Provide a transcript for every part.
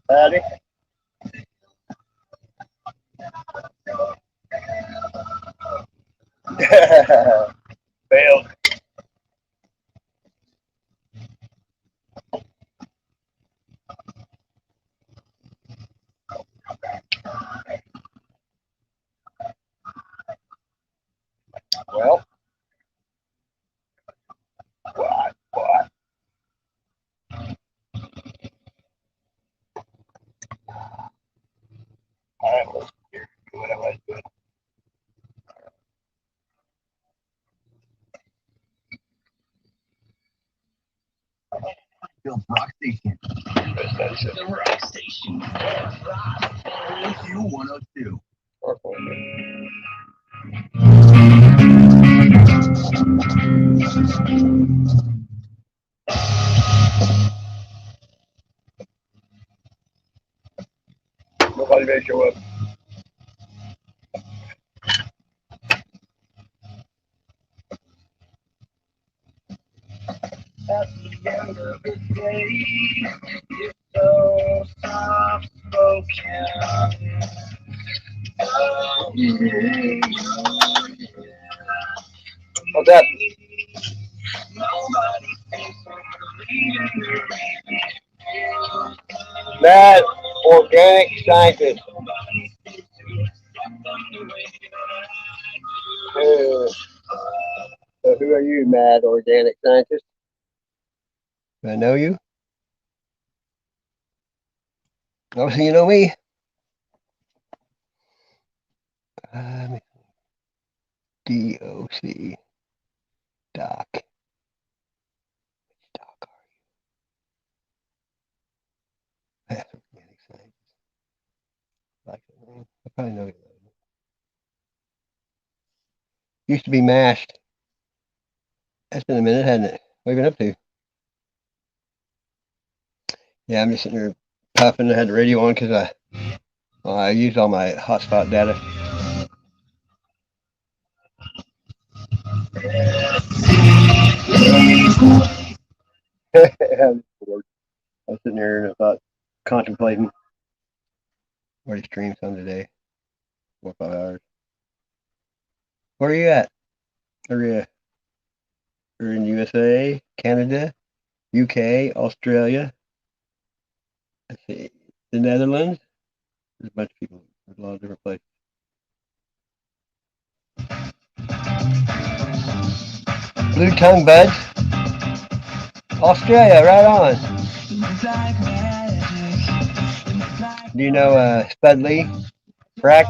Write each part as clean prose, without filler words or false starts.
Howdy. Failed. Well, what? All right, let's do what I was doing. Bill's Rock Station. The Rock Station. Q 102. Nobody may show up. At the end of the day, you're so soft spoken. What's that? Mad organic scientist. So who are you, mad organic scientist? Do I know you? Obviously, you know me. DOC. Doc. Which doc are you? Organic scientist. Like that name. I probably know you. Used to be mashed. That's been a minute, hasn't it? What have you been up to? Yeah, I'm just sitting here puffing. I had the radio on because I used all my hotspot data. I'm bored. I was sitting here and I thought, contemplating where to stream some today. 4 or 5 hours. Where are you at? Are you in USA, Canada, UK, Australia? Let's see, the Netherlands. There's a bunch of people. There's a lot of different places. Blue tongue buds. Australia, right on. Do you know Spud Lee? Frack?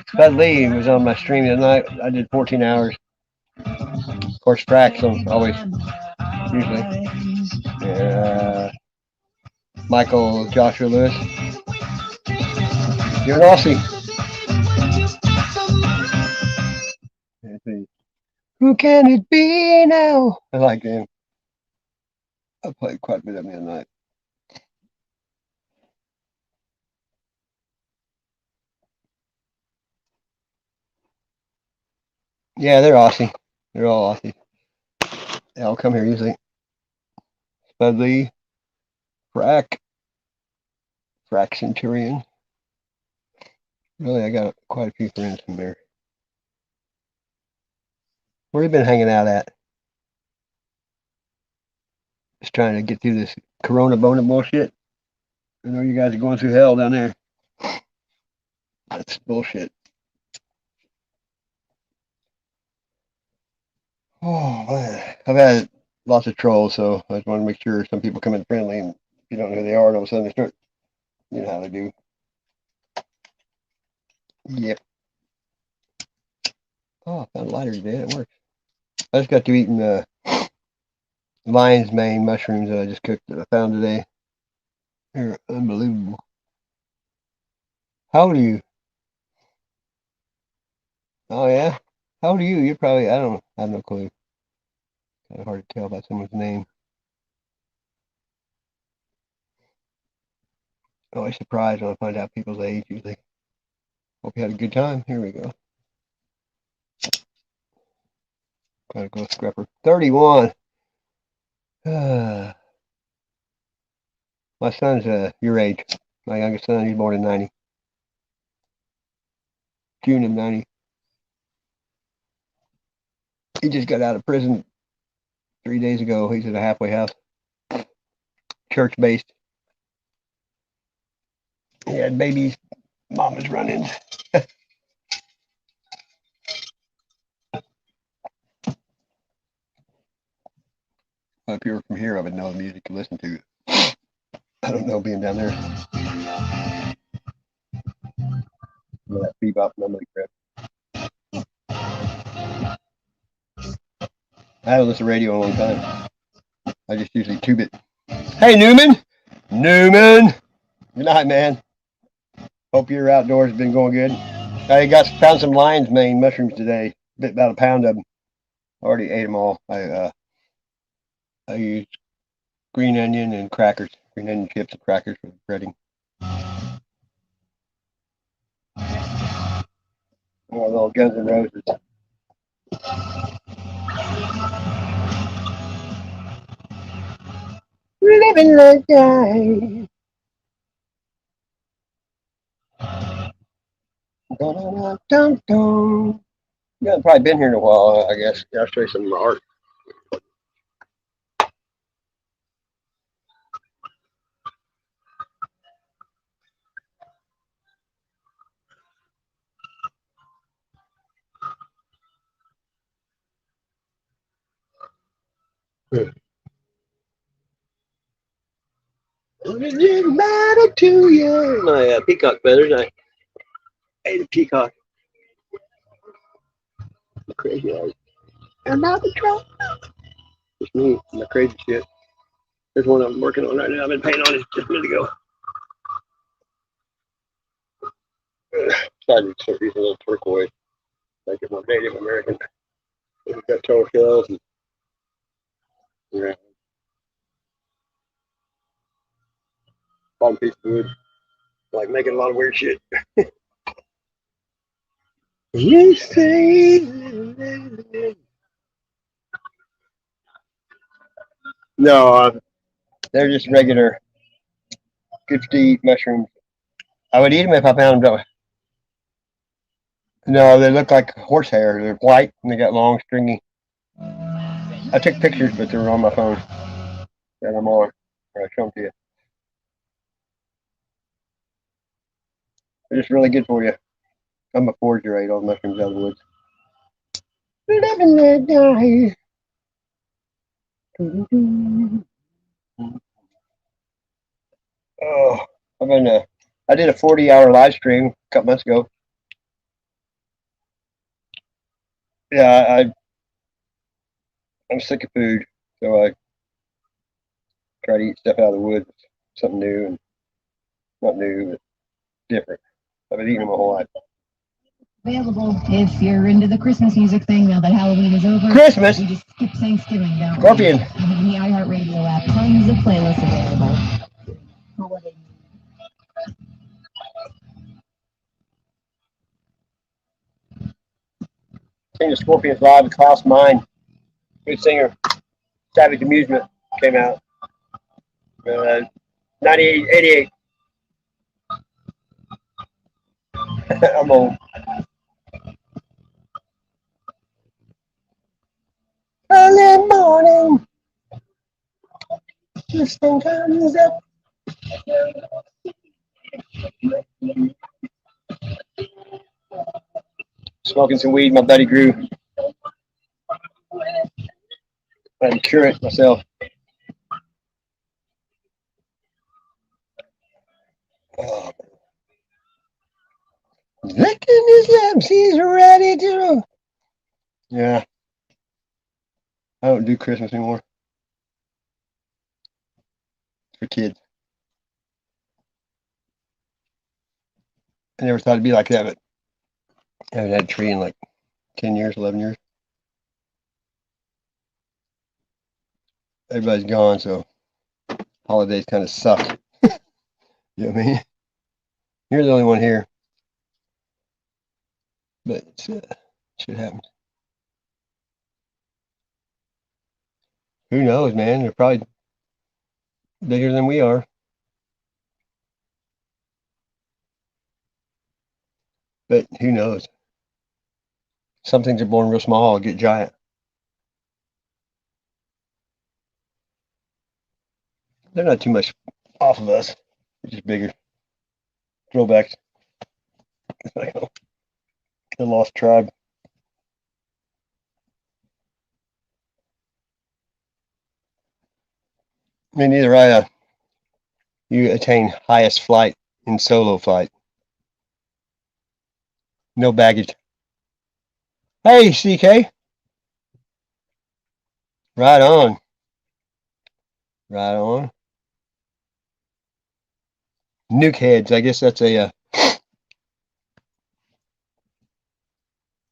Spud Lee was on my stream the other night. I did 14 hours. Of course, Frack's on always, usually. Michael Joshua Lewis. You're an Aussie. Who can it be now? I like him. I played quite a bit of him the other night. Yeah, they're Aussie. They're all Aussie. They all come here usually. Spud Lee, Frack Centurion. Really, I got quite a few friends from there. Where you been hanging out at? Just trying to get through this Corona Bona bullshit. I know you guys are going through hell down there. That's bullshit. Oh man, I've had lots of trolls, so I just want to make sure some people come in friendly, and if you don't know who they are, and all of a sudden they start, you know how they do. Yep. Oh, I found a lighter today. It works. I just got to eating lion's mane mushrooms that I just cooked that I found today. They're unbelievable. How old are you? Oh yeah. How old are you? You're probably I don't know. I have no clue. Kind of hard to tell by someone's name. Always surprised when I find out people's age. Usually, hope you had a good time. Here we go. Gotta go scrapper. 31. My son's your age. My youngest son, he's born in 90. June of 90. He just got out of prison 3 days ago. He's at a halfway house, church based. He had babies, mama's run-ins. If you were from here, I would know the music to listen to. I don't know being down there. You know, that bebop memory crap. I haven't listened to radio in a long time. I just usually tube it. Hey, Newman! Newman! Good night, man. Hope your outdoors has been going good. I found some lion's mane mushrooms today. About a pound of them. Already ate them all. I used green onion and crackers. Green onion chips and crackers for breading. More little Guns N' Roses. Living like die. Dun, dun, dun. You haven't probably been here in a while, I guess. I'll show you some of my art. What does it matter to you? My peacock feathers. I ate a peacock. Crazy art. I'm out the truck. It's me, my crazy shit. There's one I'm working on right now. I've been painting on it just a minute ago. Decided to start using a little turquoise, make it more Native American. We've got turtle shells and yeah, bottom piece of wood. Like making a lot of weird shit. You say no, they're just regular good to eat mushrooms. I would eat them if I found them. No, they look like horsehair. They're white and they got long, stringy. I took pictures, but they were on my phone. And I'm on. I'll show them to you. They're just really good for you. I'm a forager. I eat all the mushrooms out of the woods. Living that die. Oh, I've been. I did a 40-hour live stream a couple months ago. Yeah, I'm sick of food, so I try to eat stuff out of the woods, something new and not new, but different. I've been eating them my whole life. Available if you're into the Christmas music thing now that Halloween is over. Christmas. We just skip Thanksgiving, don't Scorpion. we? In the iHeartRadio app, tons of playlists available. Holiday. Sing the Scorpions live with Klaus Mine. Good singer. Savage Amusement came out. 98, 88. I'm old. Early morning, the sun comes up. Smoking some weed my buddy grew. I had to cure it myself. Oh, licking his lips, he's ready to. Yeah, I don't do Christmas anymore. It's for kids. I never thought it'd be like that, but I haven't had a tree in like 10 years, 11 years. Everybody's gone, so holidays kind of suck. You know what I mean? You're the only one here, but it's, shit happens. Who knows, man? They're probably bigger than we are. But who knows? Some things are born real small, get giant. They're not too much off of us. They're just bigger. Throwbacks. Like the lost tribe. Me neither. You attain highest flight in solo flight. No baggage. Hey, CK. Right on. Right on. Nuke heads. I guess that's a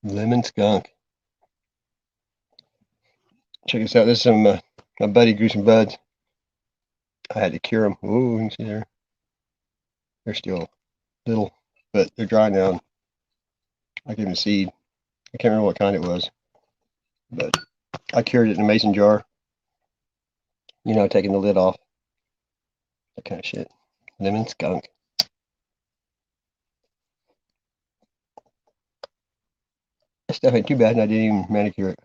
lemon skunk. Check this out. This is some, my buddy grew some buds. I had to cure them. Ooh, you can see there. They're still little, but they're dry now. I gave them seed. I can't remember what kind it was, but I cured it in a mason jar. You know, taking the lid off. That kind of shit. Lemon skunk. That stuff ain't too bad, and I didn't even manicure it.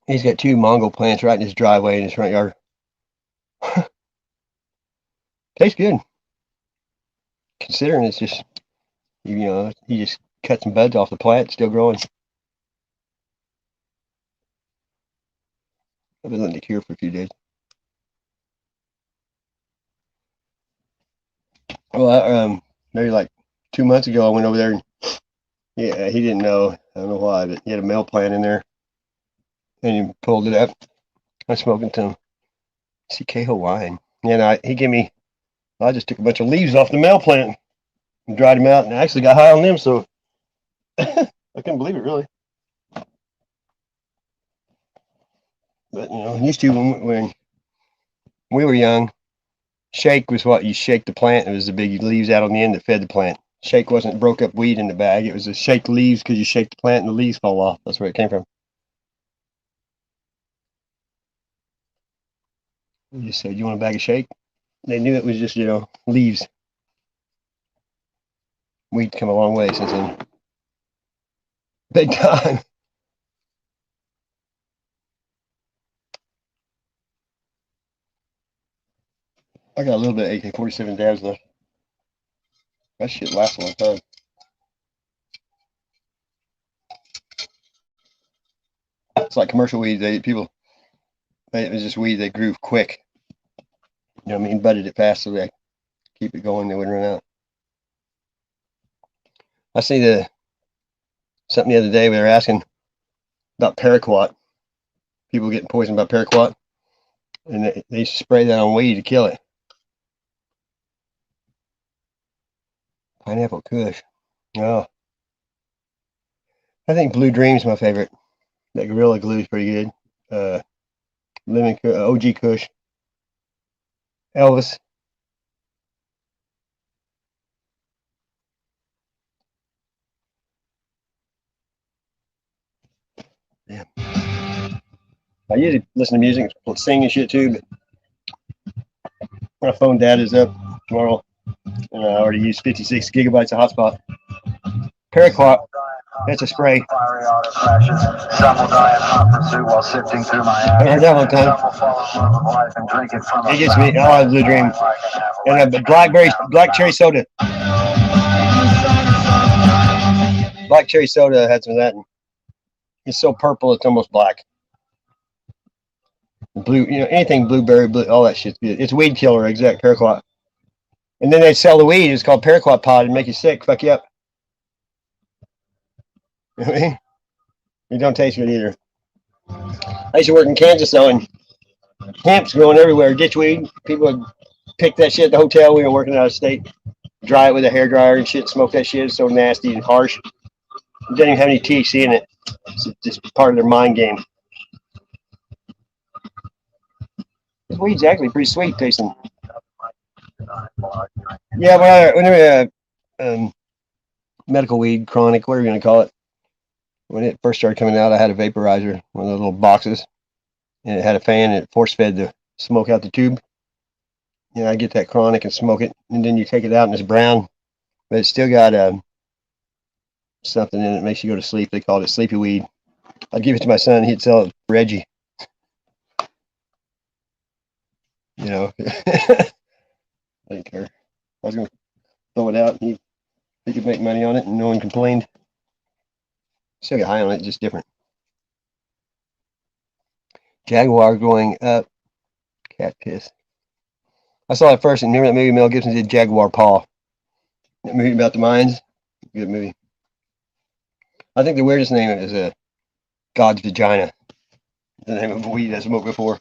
He's got 2 mango plants right in his driveway in his front yard. Tastes good. Considering it's just, you know, he just cut some buds off the plant, it's still growing. I've been letting it cure for a few days. Well, maybe like 2 months ago, I went over there and yeah, he didn't know. I don't know why, but he had a male plant in there, and he pulled it up. I was smoking some CK Hawaiian, and he gave me. I just took a bunch of leaves off the male plant and dried them out, and I actually got high on them. So I couldn't believe it, really. But you know, used to when we were young, shake was what you shake the plant. It was the big leaves out on the end that fed the plant. Shake wasn't broke up weed in the bag. It was a shake leaves because you shake the plant and the leaves fall off. That's where it came from. You just said, "You want a bag of shake?" They knew it was just, you know, leaves. Weed's come a long way since then. Big time. I got a little bit of AK-47 dabs left. That shit lasts a long time. It's like commercial weed. It was just weed they grew quick. You know what I mean? Budded it fast so they keep it going. They wouldn't run out. I see something the other day where they're asking about paraquat. People getting poisoned by paraquat, and they spray that on weed to kill it. Pineapple Kush. Oh, I think Blue Dream's my favorite. That Gorilla Glue is pretty good. Lemon OG Kush. Elvis. Yeah. I usually listen to music, sing and shit too, but my phone data's up. tomorrow. And I already used 56 gigabytes of hotspot. Paraquat, that's a spray. Some will die in hot pursuit while sifting through my I heard that one time. Some will fall in love with life and drink it from It gets me. I like Blue Dream. And a black cherry soda. Black cherry soda had some of that. It's so purple, it's almost black. Blue, anything blueberry, blue, all that shit's good. It's weed killer, exact paraquat. And then they sell the weed. It's called paraquat pod and make you sick, fuck you up. You know what I mean? It don't taste good either. I used to work in Kansas though, and hemp's growing everywhere. Ditchweed. People would pick that shit at the hotel. We were working out of state. Dry it with a hair dryer and shit. Smoke that shit. It's so nasty and harsh. It doesn't even have any THC in it. It's just part of their mind game. This weed's actually pretty sweet tasting. Yeah, whenever medical weed, chronic, whatever you're gonna call it. When it first started coming out, I had a vaporizer, one of those little boxes, and it had a fan and it force fed the smoke out the tube. I get that chronic and smoke it, and then you take it out and it's brown, but it's still got something in it that makes you go to sleep. They called it sleepy weed. I'd give it to my son, he'd sell it to Reggie. I didn't care. I was going to throw it out, and he could make money on it, and no one complained. Still get high on it, just different. Jaguar going up. Cat piss. I saw it first, and remember that movie Mel Gibson did, Jaguar Paw? That movie about the mines? Good movie. I think the weirdest name is God's Vagina. The name of a weed I smoked before.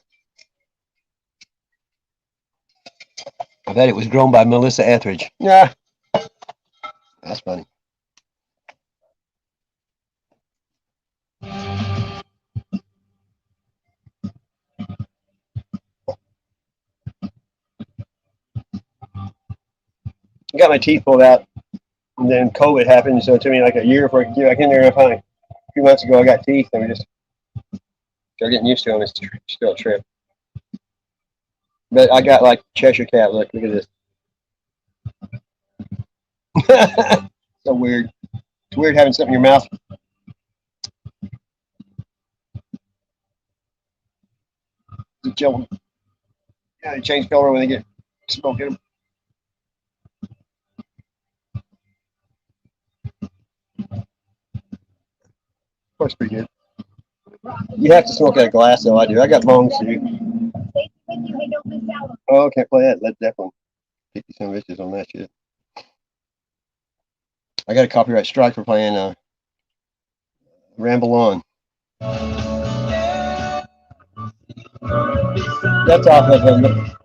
I bet it was grown by Melissa Etheridge. Yeah. That's funny. I got my teeth pulled out, and then COVID happened, so it took me like a year before I could get back in there. And finally, a few months ago, I got teeth, and we just started getting used to them. It's still a trip. But I got like Cheshire Cat. Look at this. So weird. It's weird having something in your mouth. The gel. Yeah, they change color when they get smoke in them. Works pretty good. You have to smoke out of glass, though. I do. I got bongs too. Oh, can't play that. Led Zeppelin. 50 some bitches on that shit. I got a copyright strike for playing Ramble On. That's off of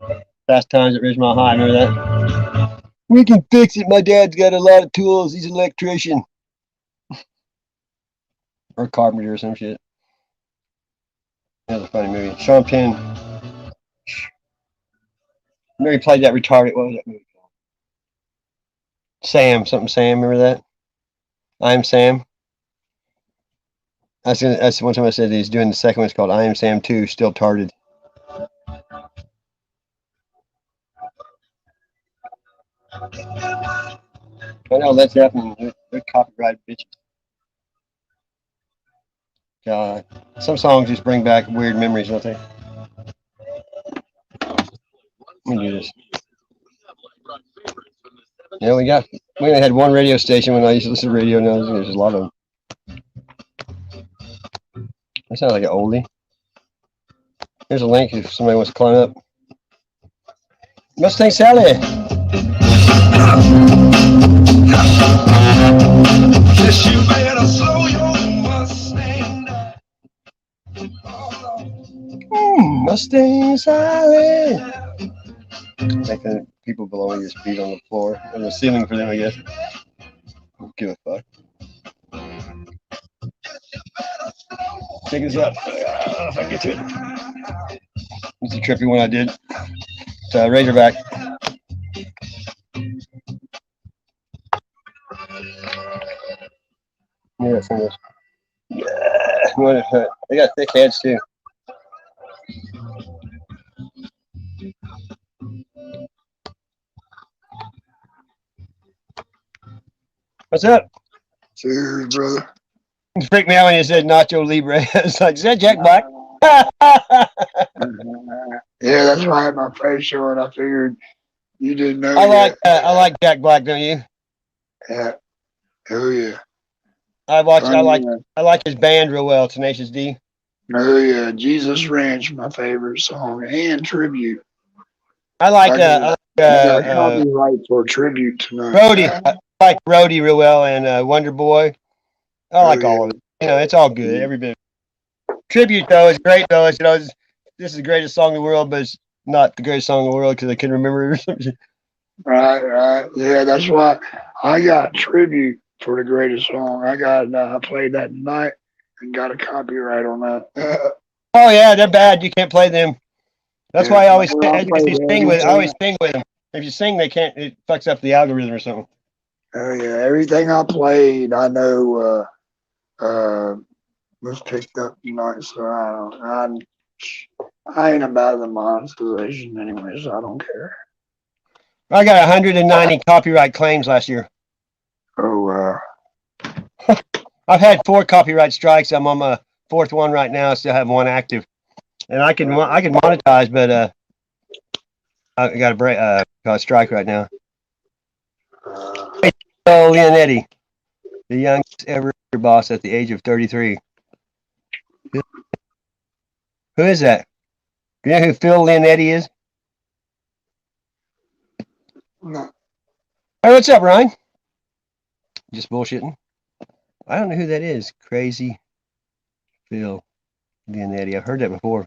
Fast Times at Ridgemont High. Remember that? We can fix it. My dad's got a lot of tools. He's an electrician. Or carpenter or some shit. That was a funny movie. Sean Penn. Remember he played that retarded. What was that movie called? Sam. Something Sam. Remember that? I'm Sam. That's one time I said he's doing the second one. It's called I Am Sam 2. Still tarded. I know Led Zeppelin. They're copyright bitches. God, some songs just bring back weird memories, don't they? Let me do this. Yeah, we only had one radio station when I used to listen to radio. Now there's a lot of them. That sounds like an oldie. Here's a link if somebody wants to climb up. Mustang Sally. Yes, you better slow your Mustang down. Mustang Sally. I think the people below me just beat on the floor. On the ceiling for them, I guess. Don't give a fuck. Check this out. If I can get to it. It's a trippy one I did. It's a Razorback. Yeah, some of those. Yeah. They got thick heads too. What's up? Cheers, brother. You freaked me out when you said nacho libre. It's like, is that Jack Black? Yeah, that's why I had my face showing. I figured you didn't know I yet. like Jack Black, don't you? Yeah. Oh yeah. I Funny. like his band real well, Tenacious D. Oh yeah. Jesus Ranch, my favorite song, and tribute. I like I got copyright for tribute tonight. Brody. I like Brody real well, and Wonder Boy. I like all of it. You know, it's all good. Every bit. Tribute though is great though. It's, you know, this is the greatest song in the world, but it's not the greatest song in the world because I can remember it or something. Right. Yeah, that's why I got tribute for the greatest song. I played that tonight and got a copyright on that. Oh yeah, they're bad. You can't play them. That's why I always Well, if you sing with I always sing with them. If you sing, they can't. It fucks up the algorithm or something. Oh yeah, everything I played, I know was picked up tonight, so I ain't about the monetization anyway, so I don't care. I got 190 copyright claims last year. Oh wow. I've had 4 copyright strikes. I'm on my 4th one right now. I still have 1 active, and I can monetize, but I got a strike right now. So Leonetti, the youngest ever boss at the age of 33. Who is that? Do you know who Phil Leonetti is? No. Hey, what's up, Ryan? Just bullshitting. I don't know who that is. Crazy Phil Leonetti. I've heard that before.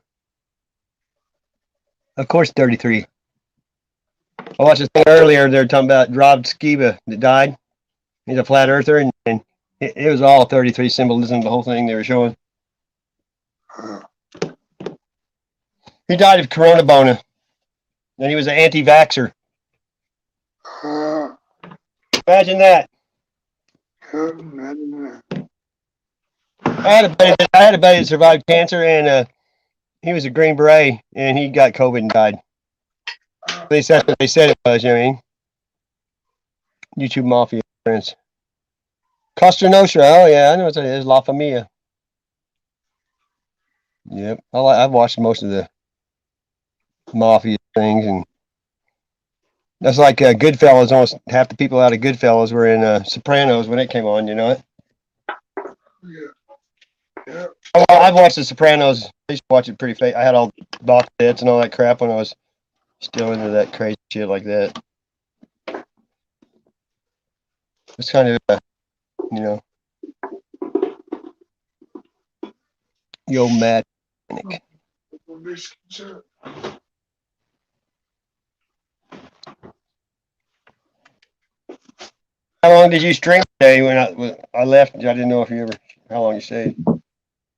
Of course, 33. I watched this thing earlier. They were talking about Rob Skiba that died. He's a flat earther, and it was all 33 symbolism, the whole thing they were showing. He died of coronabona, and he was an anti-vaxxer. Imagine that. I had a buddy that survived cancer, and he was a Green Beret, and he got COVID and died. At least that's what they said it was. You know what I mean? YouTube Mafia friends. Costa Nostra. Oh yeah, I know what that is. La Familia. Yep, I've watched most of the Mafia things, and that's like Goodfellas. Almost half the people out of Goodfellas were in Sopranos when it came on. You know it. Yeah. I've watched the Sopranos. I used to watch it pretty. I had all box sets and all that crap when I was still into that crazy shit like that. It's kind of, you know, yo mad panic. How long did you stream today? When I left, I didn't know if you ever how long you stayed.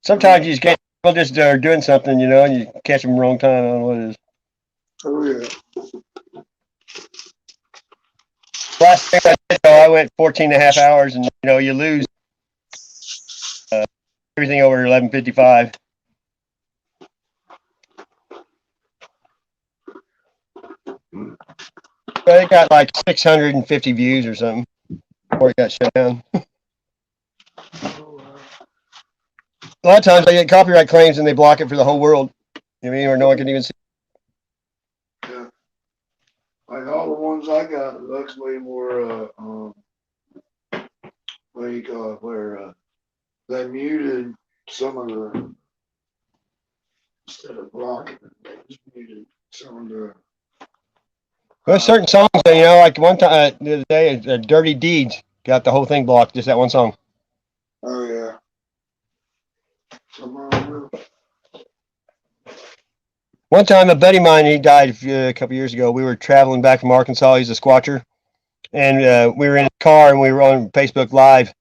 Sometimes you just get people just are doing something, you know, and you catch them wrong time. I don't know what it is. Oh yeah. Last thing I did, though, I went 14 and a half hours, and you know you lose everything over 11:55. But it got like 650 views or something before it got shut down. A lot of times I get copyright claims and they block it for the whole world. You know what I mean, or no one can even see. Yeah. Like all the ones I got, luckily were what do you call it? Where they muted some of the instead of blocking it, they just muted some of the. Well, certain songs, you know, like one time the other day, "Dirty Deeds" got the whole thing blocked. Just that one song. Oh yeah. Some of them. One time, a buddy of mine, he died a couple years ago. We were traveling back from Arkansas. He's a squatcher, and we were in a car and we were on Facebook Live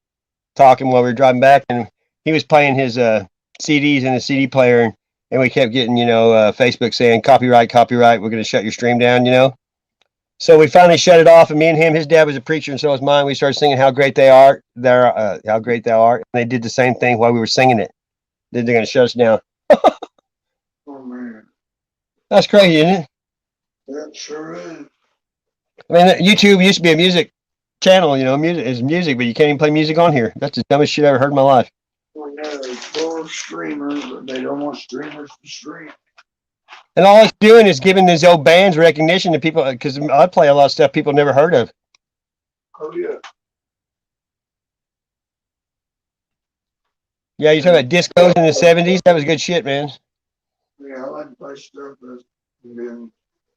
talking while we were driving back, and he was playing his CDs in his CD player, and we kept getting, you know, Facebook saying copyright, copyright. We're going to shut your stream down, you know. So we finally shut it off, and me and him, his dad was a preacher, and so was mine. We started singing "How Great They Are," "How Great Thou Art." And they did the same thing while we were singing it. Then they're going to shut us down. Oh man. That's crazy, isn't it? That sure is. I mean, YouTube used to be a music channel, you know, music is music, but you can't even play music on here. That's the dumbest shit I ever heard in my life. Well, yeah, they're full of streamers, but they don't want streamers to stream. And all it's doing is giving these old bands recognition to people, because I play a lot of stuff people never heard of. Oh yeah. Yeah, you talking about discos in the 70s? That was good shit, man. Yeah, I like to play stuff that's been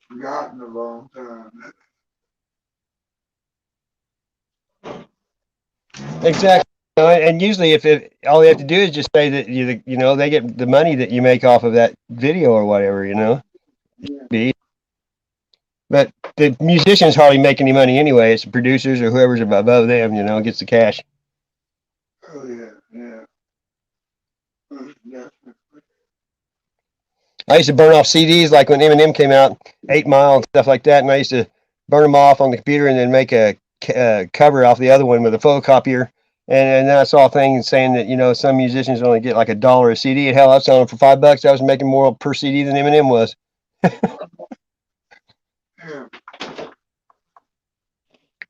forgotten a long time. Exactly. You know, and usually, if all they have to do is just say that you know, they get the money that you make off of that video or whatever, you know. Yeah. But the musicians hardly make any money anyway. It's the producers or whoever's above them, you know, gets the cash. Oh yeah, yeah. Definitely. I used to burn off CDs like when Eminem came out, 8 Mile and stuff like that, and I used to burn them off on the computer and then make a cover off the other one with a photocopier. And then I saw a thing saying that, you know, some musicians only get like $1 a CD. And hell, I was selling them for $5. I was making more per CD than Eminem was. Yeah.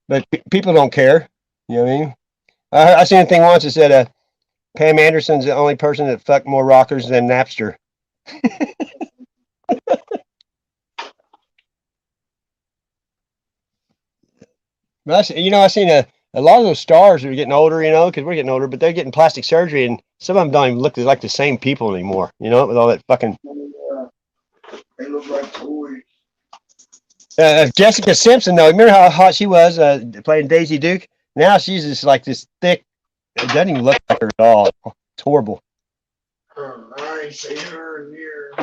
But people don't care. You know what I mean? I seen a thing once that said Pam Anderson's the only person that fucked more rockers than Napster. But I seen a lot of those stars are getting older, you know, because we're getting older, but they're getting plastic surgery, and some of them don't even look like the same people anymore, you know, with all that fucking. They look like toys. Jessica Simpson, though, remember how hot she was playing Daisy Duke? Now she's just like this thick. It doesn't even look like her at all. It's horrible. I ain't seen her in years.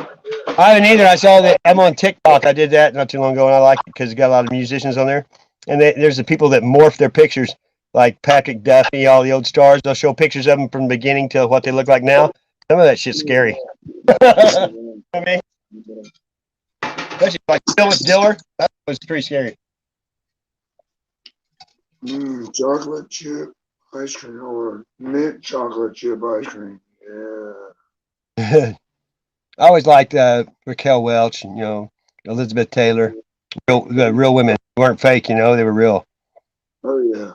I haven't either. I saw that. I'm on TikTok. I did that not too long ago, and I like it because it's got a lot of musicians on there. And there's the people that morph their pictures, like Patrick Duffy, all the old stars. They'll show pictures of them from the beginning to what they look like now. Some of that shit's scary. I mean, especially like Phyllis Diller. That was pretty scary. Chocolate chip ice cream or mint chocolate chip ice cream. Yeah. I always liked Raquel Welch, you know, Elizabeth Taylor, real women. They weren't fake, you know, they were real. Oh yeah.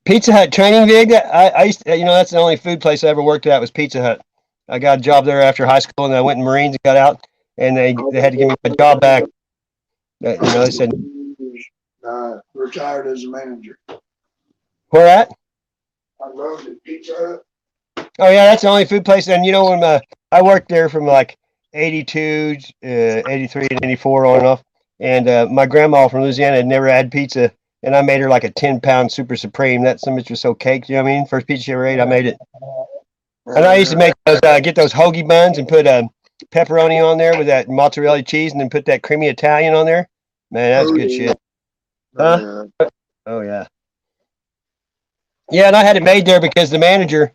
Pizza Hut training gig. I used to, you know, that's the only food place I ever worked at was Pizza Hut. I got a job there after high school, and I went in Marines and got out, and they had to give me my job back. You know, they said, retired as a manager. "Where at?" I loved it. Pizza Hut. Oh yeah, that's the only food place. And you know, when I worked there from like 82, 83, and 84 on and off, and my grandma from Louisiana had never had pizza, and I made her like a 10-pound Super Supreme. That some bitch was so caked. You know what I mean? First pizza she ever ate, I made it. And I used to make those, get those hoagie buns and put pepperoni on there with that mozzarella cheese, and then put that creamy Italian on there. Man, that's good shit. Huh? Oh yeah. Yeah, and I had it made there because the manager,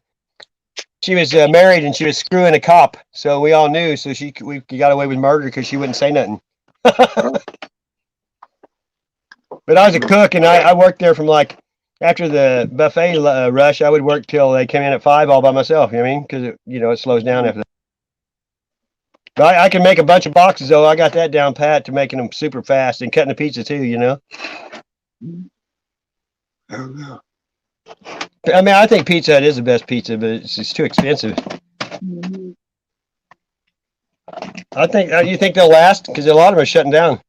she was married and she was screwing a cop, so we all knew. So we got away with murder because she wouldn't say nothing. But I was a cook, and I worked there from like after the buffet rush. I would work till they came in at 5 all by myself. You know what I mean? Because it slows down after that. But I can make a bunch of boxes though. I got that down pat to making them super fast and cutting the pizza too. You know. Oh no. I mean, I think Pizza Hut is the best pizza, but it's too expensive. I think you think they'll last because a lot of them are shutting down.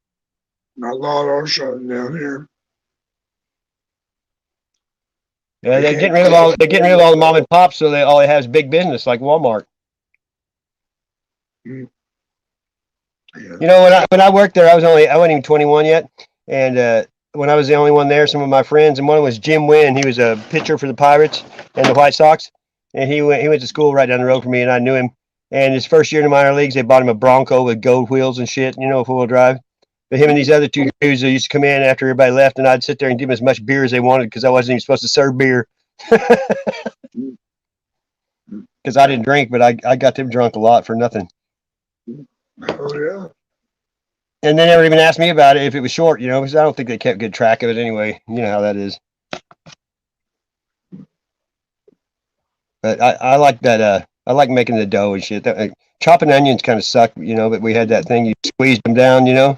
A lot are shutting down here. Yeah, they're getting rid of all the mom and pops, so all they have is big business like Walmart. Yeah. You know, when I worked there, I wasn't even 21 yet, and when I was the only one there, some of my friends, and one was Jim Wynn. He was a pitcher for the Pirates and the White Sox, and he went to school right down the road from me, and I knew him. And his first year in the minor leagues, they bought him a Bronco with gold wheels and shit, you know, 4-wheel drive. But him and these other two dudes, they used to come in after everybody left, and I'd sit there and give them as much beer as they wanted because I wasn't even supposed to serve beer. Because I didn't drink, but I got them drunk a lot for nothing. Oh yeah. And they never even asked me about it if it was short, you know, because I don't think they kept good track of it anyway. You know how that is. But I like that. I like making the dough and shit. Chopping onions kind of suck, you know, but we had that thing. You squeezed them down, you know.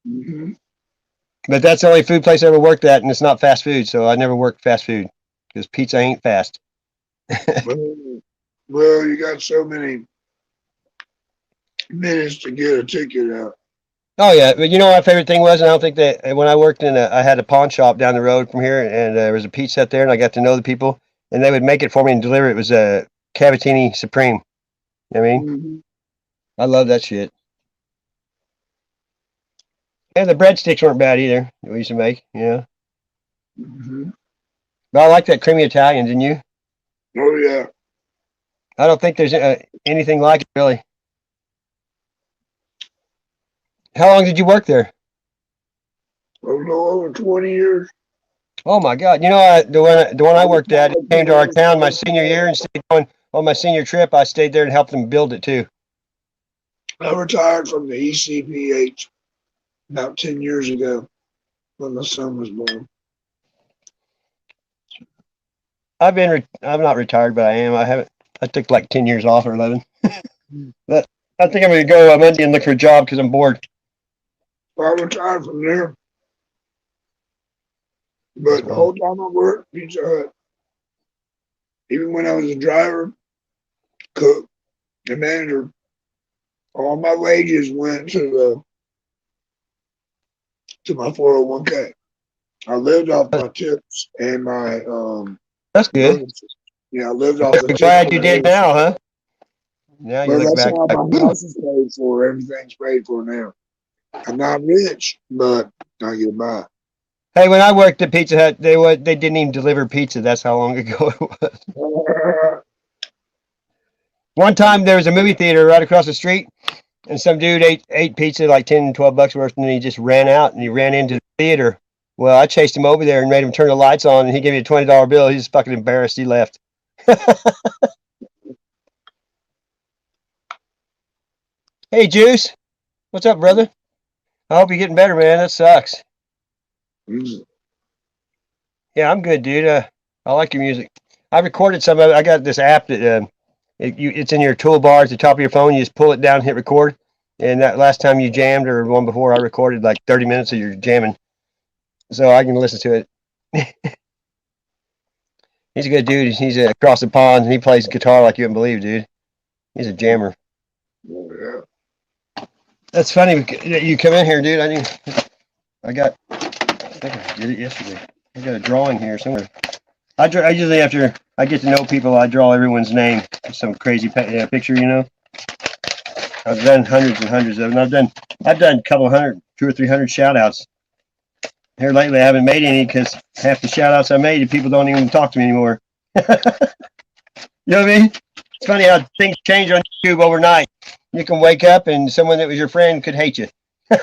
Mm-hmm. But that's the only food place I ever worked at, and it's not fast food, so I never worked fast food because pizza ain't fast. Well, you got so many minutes to get a ticket out. Oh yeah, but you know what my favorite thing was, and I don't think that when I worked I had a pawn shop down the road from here, and there was a pizza set there, and I got to know the people, and they would make it for me and deliver it. It was a Cavatini Supreme. You know what I mean? Mhm. I love that shit. And the breadsticks weren't bad either. That we used to make, Mhm. But I like that creamy Italian, didn't you? Oh yeah. I don't think there's anything like it really. How long did you work there? A little over 20 years. Oh my God! You know, the one I worked at it came to our town my senior year, and stayed going on my senior trip. I stayed there and helped them build it too. I retired from the ECPH about 10 years ago when my son was born. I'm not retired, but I am. I haven't. I took like 10 years off or 11. But I think I'm gonna go Monday and look for a job because I'm bored. I retired from there, That's but the fine. whole time I worked Pizza Hut, even when I was a driver, cook, and manager, all my wages went to my 401k. I lived off my tips and my That's good. bonuses. Yeah, I lived off the I'm tips glad and you the did bonuses. now, huh? Now you But look that's back how like, my house is paid for. Everything's paid for now. I'm not rich, but I get by. hey, when I worked at Pizza Hut, they didn't even deliver pizza. That's how long ago it was. One time there was a movie theater right across the street, and some dude ate pizza like 10, 12 bucks worth, and then he just ran out and he ran into the theater. Well, I chased him over there and made him turn the lights on, and he gave me a $20 bill. He was fucking embarrassed. He left. Hey, Juice, what's up, brother? I hope you're getting better, man. That sucks. Mm. Yeah, I'm good, dude. I like your music. I recorded some of it. I got this app that it's in your toolbar at the top of your phone. You just pull it down, hit record. And that last time you jammed or one before, I recorded like 30 minutes of your jamming, so I can listen to it. He's a good dude. He's across the pond, and he plays guitar like you wouldn't believe, dude. He's a jammer. Oh, yeah. That's funny that you come in here, dude. I think I did it yesterday. I got a drawing here somewhere. I usually after I get to know people, I draw everyone's name. Some crazy picture, you know. I've done hundreds and hundreds of them. I've done a couple hundred, 200 or 300 shout outs. Here lately, I haven't made any because half the shout outs I made, people don't even talk to me anymore. You know what I mean? It's funny how things change on YouTube overnight. You can wake up and someone that was your friend could hate you. I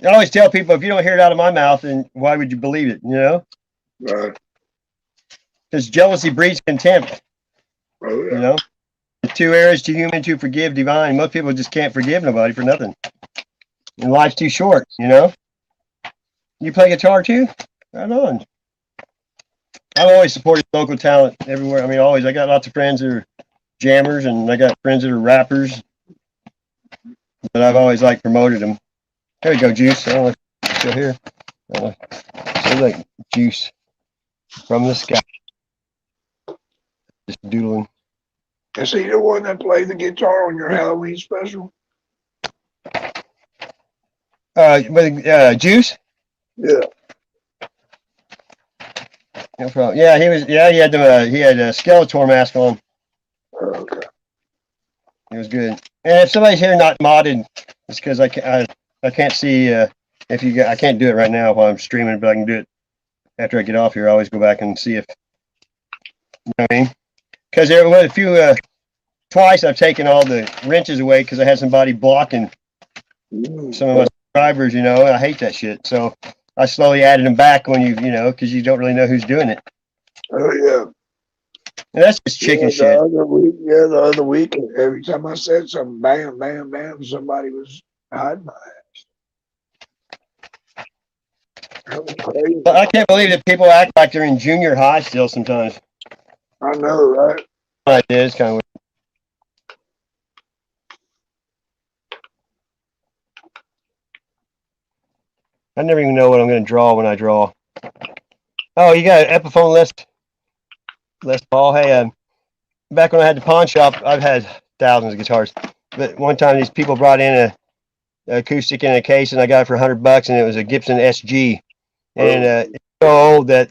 always tell people if you don't hear it out of my mouth, then why would you believe it? You know, Right. because jealousy breeds contempt. Oh, You yeah. know, the two areas to human to forgive divine. Most people just can't forgive nobody for nothing. And life's too short. You know. You play guitar too? Right on. I've always supported local talent everywhere. I mean, always. I got lots of friends that are jammers, and I got friends that are rappers. But I've always like promoted them. There you go, Juice. I don't know if you're still here. So like Juice from the sky, just doodling. Is he the one that played the guitar on your Halloween special? Juice. Yeah. No problem. Yeah, he was. Yeah, he had a Skeletor mask on. Okay. It was good. And if somebody's here not modded, it's because I can't see if you I can't do it right now while I'm streaming, but I can do it after I get off here. I always go back and see if you know what I mean. Because there were a few twice I've taken all the wrenches away because I had somebody blocking some of my subscribers. You know, and I hate that shit. So I slowly added them back when you know because you don't really know who's doing it. Oh, yeah. And that's just chicken shit. The other week, every time I said something, bam, bam, bam, somebody was hiding my ass. That was crazy. But I can't believe that people act like they're in junior high still sometimes. I know, right? Like this kind of weird. I never even know what I'm going to draw when I draw. Oh, you got an Epiphone Les Paul. Hey, back when I had the pawn shop, I've had thousands of guitars. But one time these people brought in a acoustic in a case, and I got it for $100, and it was a Gibson SG. And it's so old that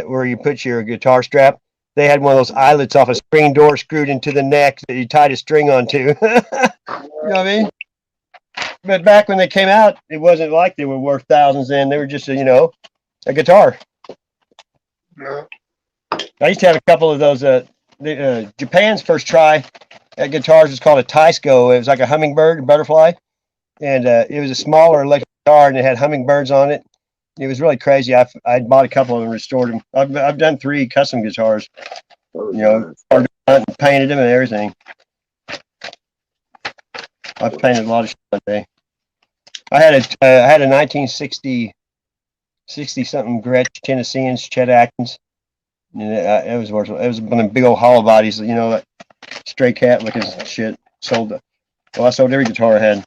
where you put your guitar strap, they had one of those eyelets off a screen door screwed into the neck that you tied a string onto. You know what I mean? But back when they came out, it wasn't like they were worth thousands. Then they were just a guitar. Yeah. I used to have a couple of those. Japan's first try at guitars was called a Taisco. It was like a hummingbird, a butterfly, and it was a smaller electric guitar, and it had hummingbirds on it. It was really crazy. I bought a couple of them and restored them. I've done 3 custom guitars. Painted them and everything. I've painted a lot of shit that day. I had a 1960 something Gretsch Tennesseans, Chet Atkins. And it was worth it. It was one of them big old hollow bodies, like stray cat looking shit. I sold every guitar I had.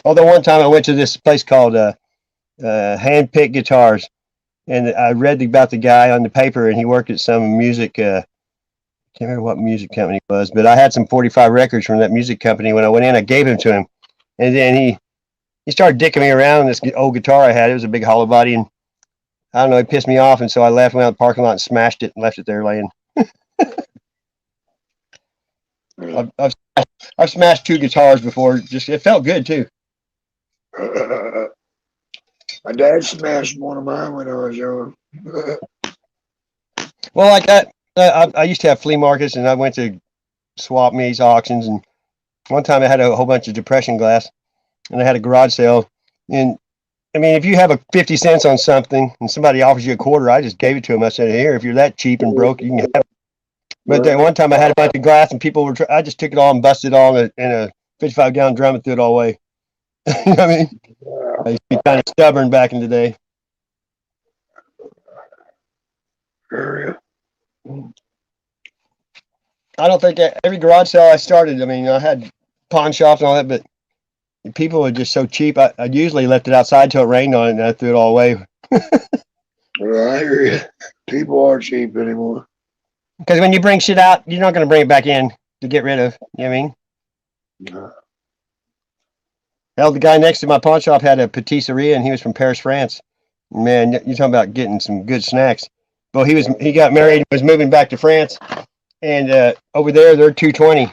Although one time I went to this place called Handpicked Guitars, and I read about the guy on the paper, and he worked at some music. Can't remember what music company it was, but I had some 45 records from that music company. When I went in, I gave them to him, and then he started dicking me around this old guitar I had. It was a big hollow body, and I don't know, he pissed me off, and so I left, went out the parking lot and smashed it and left it there laying. I've smashed 2 guitars before. Just it felt good too. My dad smashed one of mine when I was young. Well, like that, I used to have flea markets, and I went to swap meets, auctions, and one time I had a whole bunch of depression glass, and I had a garage sale. And I mean, if you have a 50 cents on something and somebody offers you a quarter, I just gave it to him. I said, "Here, if you're that cheap and broke, you can have it." But then one time I had a bunch of glass, and people were. I just took it all and busted it all in a 55-gallon drum and threw it all away. You know what I mean? I used to be kind of stubborn back in the day. I don't think every garage sale I started, I mean, I had pawn shops and all that, but people were just so cheap. I usually left it outside till it rained on it, and I threw it all away. Well, I hear you. People aren't cheap anymore. Because when you bring shit out, you're not going to bring it back in to get rid of. You know what I mean? No. Hell, the guy next to my pawn shop had a patisserie, and he was from Paris, France. Man, you're talking about getting some good snacks. Well, he got married and was moving back to France, and over there they're 220.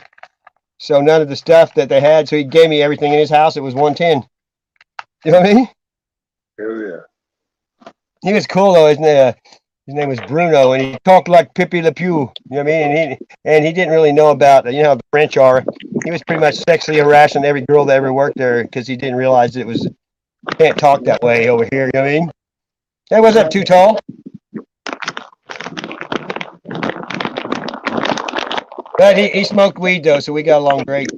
So none of the stuff that they had. So he gave me everything in his house. It was 110. You know what I mean? Hell yeah. He was cool though. His name was Bruno, and he talked like Pepe Le Pew. You know what I mean? And he didn't really know about how the French are. He was pretty much sexually harassing every girl that ever worked there because he didn't realize it was can't talk that way over here. You know what I mean? That wasn't too tall. But he smoked weed though, so we got along great.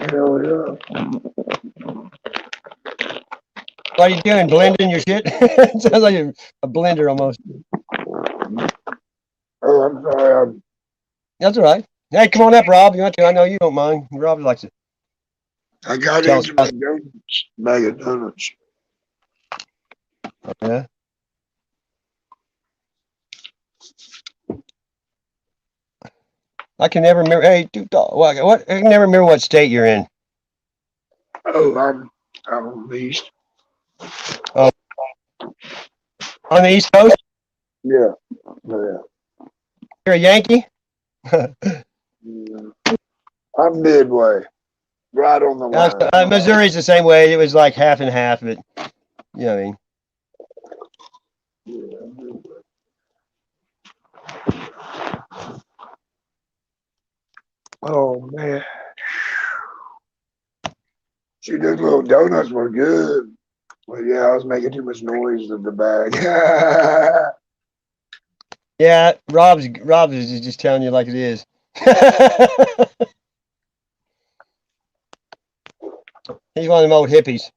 Hell yeah. What are you doing? Blending your shit? It sounds like a blender almost. Oh, I'm sorry. That's all right. Hey, come on up, Rob. You want to? I know you don't mind. Rob likes it. I got Tell into us. my donuts, bag of donuts. Yeah. I can never remember. Hey, dude, what? I can never remember what state you're in. Oh, I'm on the east. On the East Coast? Yeah. Yeah. You're a Yankee? Yeah. I'm midway. Right on the line. Missouri's the same way. It was like half and half, but you know what I mean. Oh man. See, those little donuts were good. But yeah, I was making too much noise in the bag. Yeah, Rob's is just telling you like it is. He's one of them old hippies.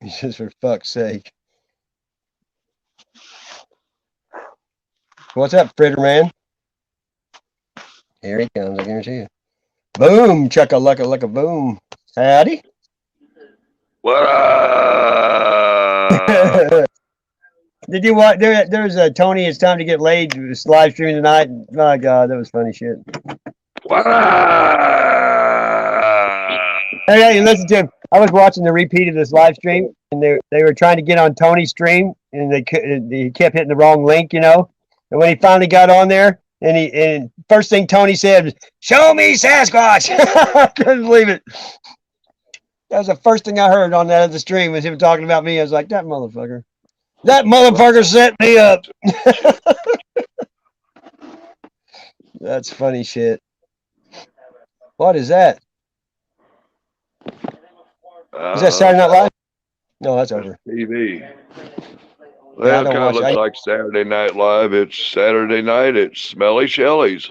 He says, for fuck's sake. What's up, Fritter Man? Here he comes, I guarantee you. Boom, chugga lucka lucka boom. Howdy. What up? Did you watch? There's a Tony. It's time to get laid. This live stream tonight. My God, that was funny shit. What up? Hey, listen to him. I was watching the repeat of this live stream, and they were trying to get on Tony's stream, and he kept hitting the wrong link, you know. And when he finally got on there, and first thing Tony said was, "Show me Sasquatch." I couldn't believe it. That was the first thing I heard on that other stream was him talking about me. I was like, that motherfucker. That motherfucker set me up. That's funny shit. What is that? Is that Saturday Night Live? No, that's over. TV. Yeah, I Well, it don't kind of watch- looks I- like Saturday Night Live. It's Saturday night. It's Smelly Shelley's.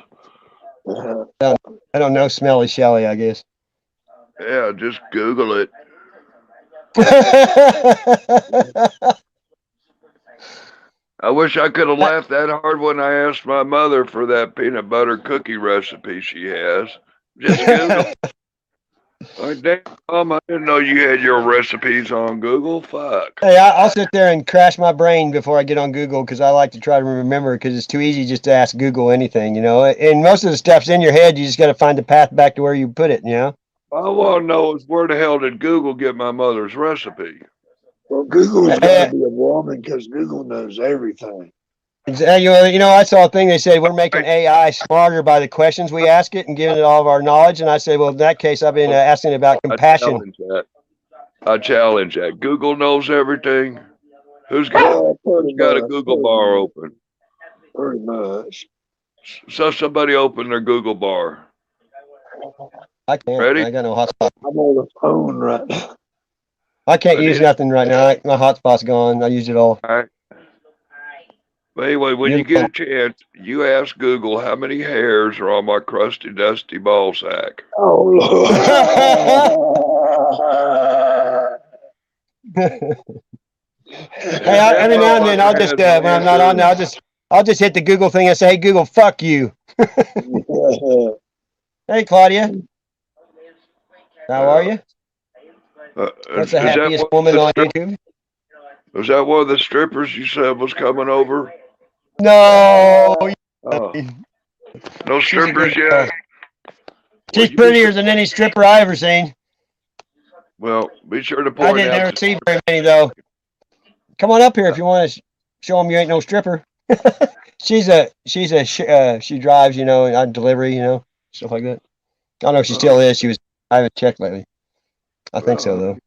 I don't know Smelly Shelly, I guess. Yeah, just Google it. I wish I could have laughed that hard when I asked my mother for that peanut butter cookie recipe she has. Just Google. Like, damn, Mom, I didn't know you had your recipes on Google. Fuck. Hey, I'll sit there and crash my brain before I get on Google because I like to try to remember because it's too easy just to ask Google anything, you know. And most of the stuff's in your head. You just got to find the path back to where you put it, you know. All I want to know is where the hell did Google get my mother's recipe? Well, Google's got to be a woman because Google knows everything. Exactly. You know, I saw a thing. They said we're making AI smarter by the questions we ask it and giving it all of our knowledge. And I said, well, in that case, I've been asking about compassion. I challenge that. Google knows everything. Who's got a Google bar open? Pretty much. So somebody open their Google bar. I can't. Ready? I got no hotspot. I'm on the phone right now. I can't use nothing right now. My hotspot's gone. I used it all. All right. But anyway, when you get a chance, you ask Google how many hairs are on my crusty, dusty ball sack. Oh, Lord. Hey, every now and then I'll just when I'm not on there, I'll just hit the Google thing and say, "Hey Google, fuck you." Hey Claudia, how are you? That's the happiest woman on YouTube. Was that one of the strippers you said was coming over? No, No strippers yet. She's prettier than any stripper I ever seen. Well, be sure to I point didn't out. ever see very many though. Come on up here if you want to show them you ain't no stripper. she drives, you know, on delivery, you know, stuff like that. I don't know if she still is. I haven't checked lately. I think so though.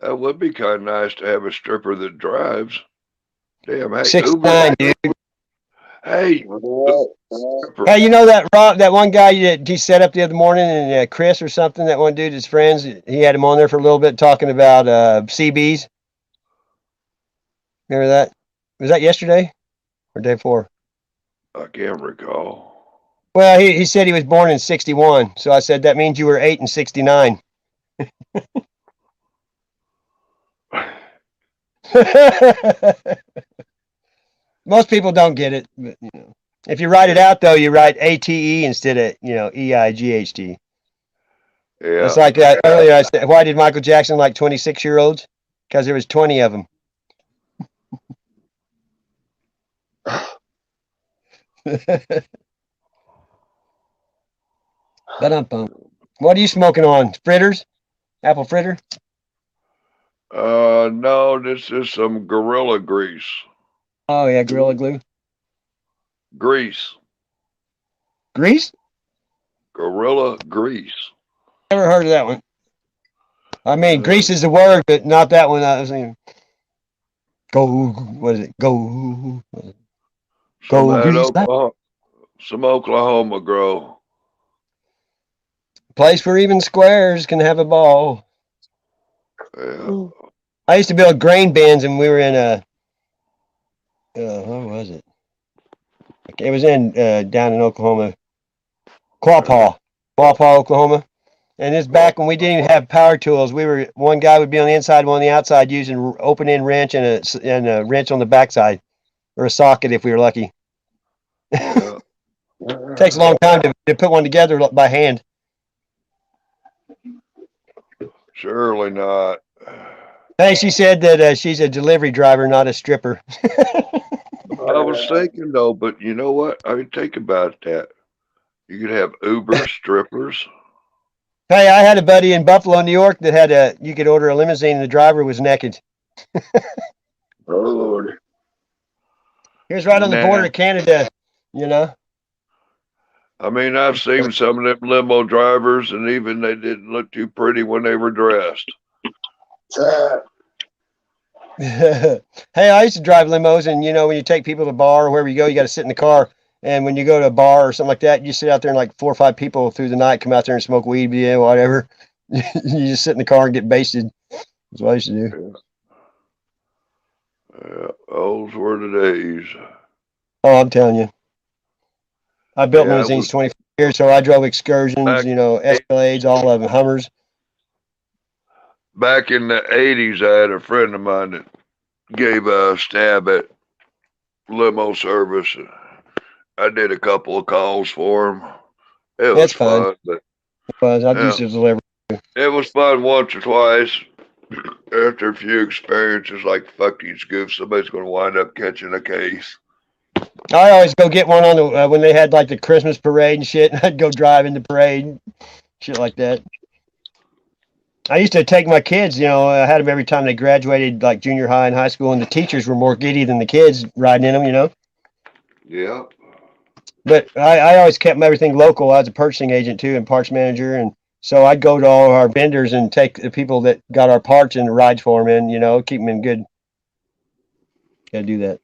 That would be kind of nice to have a stripper that drives. Damn, hey, 69, dude. Hey, Hey, you know that one guy that he set up the other morning, and Chris or something, that one dude, his friends, he had him on there for a little bit talking about CBs. Remember that? Was that yesterday or day before? I can't recall. Well, he said he was born in 61, so I said that means you were 8 in 69. Most people don't get it, but you know, if you write it out though, you write ATE instead of EIGHT. Yeah. It's like earlier I said, why did Michael Jackson like 26-year-olds? Because there was 20 of them. What are you smoking on? Fritters? Apple fritter? No, this is some Gorilla Grease. Oh yeah, Gorilla Glue. Grease. Grease? Gorilla Grease. Never heard of that one. I mean, grease is the word, but not that one. I was saying. What is it? Some Oklahoma grow. Place where even squares can have a ball. Yeah. I used to build grain bins, and we were in where was it? It was in down in Oklahoma, Quapaw, Oklahoma. And it's back when we didn't even have power tools. One guy would be on the inside, one on the outside, using open end wrench and a wrench on the backside, or a socket if we were lucky. Yeah. Takes a long time to put one together by hand. Surely not. Hey, she said that she's a delivery driver, not a stripper. I was thinking though, but you know what? I mean, think about that. You could have Uber strippers. Hey, I had a buddy in Buffalo, New York that had you could order a limousine and the driver was naked. Oh Lord. He was right on the Nah. border of Canada, you know. I mean, I've seen some of them limo drivers, and even they didn't look too pretty when they were dressed. Hey, I used to drive limos, and you know, when you take people to the bar or wherever you go, you got to sit in the car. And when you go to a bar or something like that, you sit out there and like 4 or 5 people through the night come out there and smoke weed, yeah, whatever. You just sit in the car and get basted. That's what I used to do. Yeah, those were the days. Oh, I'm telling you. I built Yeah, limousines 25 years, so I drove excursions, you know, Escalades, all of them, Hummers. Back in the 80s, I had a friend of mine that gave a stab at limo service. I did a couple of calls for him. It was That's fun. fun, but I yeah, used to deliver. it was fun once or twice. After a few experiences, like fuck these goofs, somebody's going to wind up catching a case. I always go get one on the when they had like the Christmas parade and shit. I'd go drive in the parade, shit like that. I used to take my kids, you know, I had them every time they graduated, like junior high and high school, and the teachers were more giddy than the kids riding in them, you know. Yeah. But I always kept everything local. I was a purchasing agent too and parts manager, and so I'd go to all our vendors and take the people that got our parts and rides for them, and you know, keep them in good. Gotta do that.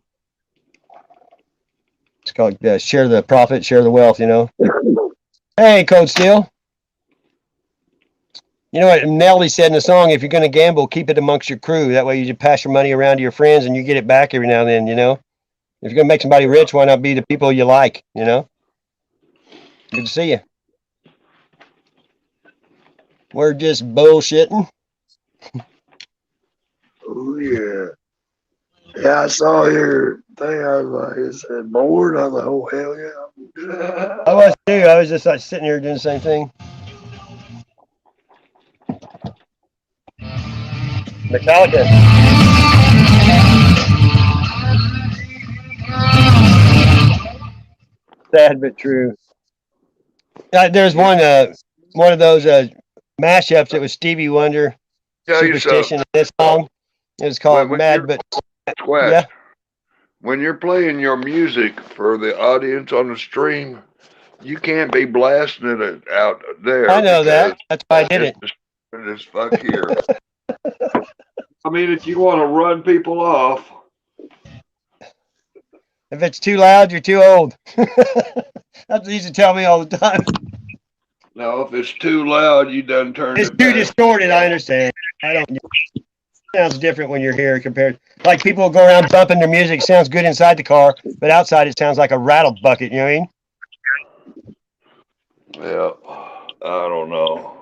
It's called share the profit, share the wealth, you know. Hey, Code Steel. You know what Nelly said in the song? If you're going to gamble, keep it amongst your crew. That way you just pass your money around to your friends and you get it back every now and then, you know? If you're going to make somebody rich, why not be the people you like, you know? Good to see you. We're just bullshitting. Oh yeah. Yeah, I saw your thing. I was like, it said bored. I was like, oh hell yeah. I was too. I was just like sitting here doing the same thing. Metallica. Sad but true. There's one of those mashups that was Stevie Wonder, Tell you Superstition, something. and this song. It was called When Mad you're But Quest, yeah. when you're playing your music for the audience on the stream, you can't be blasting it out there. I know that. That's why I did it. It's fuck here. I mean, if you want to run people off. If it's too loud, you're too old. That's what he used to tell me all the time. Now, if it's too loud, you done turned It's it too back. distorted. I understand. I don't. It sounds different when you're here compared. Like people go around bumping their music. Sounds good inside the car, but outside it sounds like a rattle bucket. You know what I mean? Yeah, I don't know.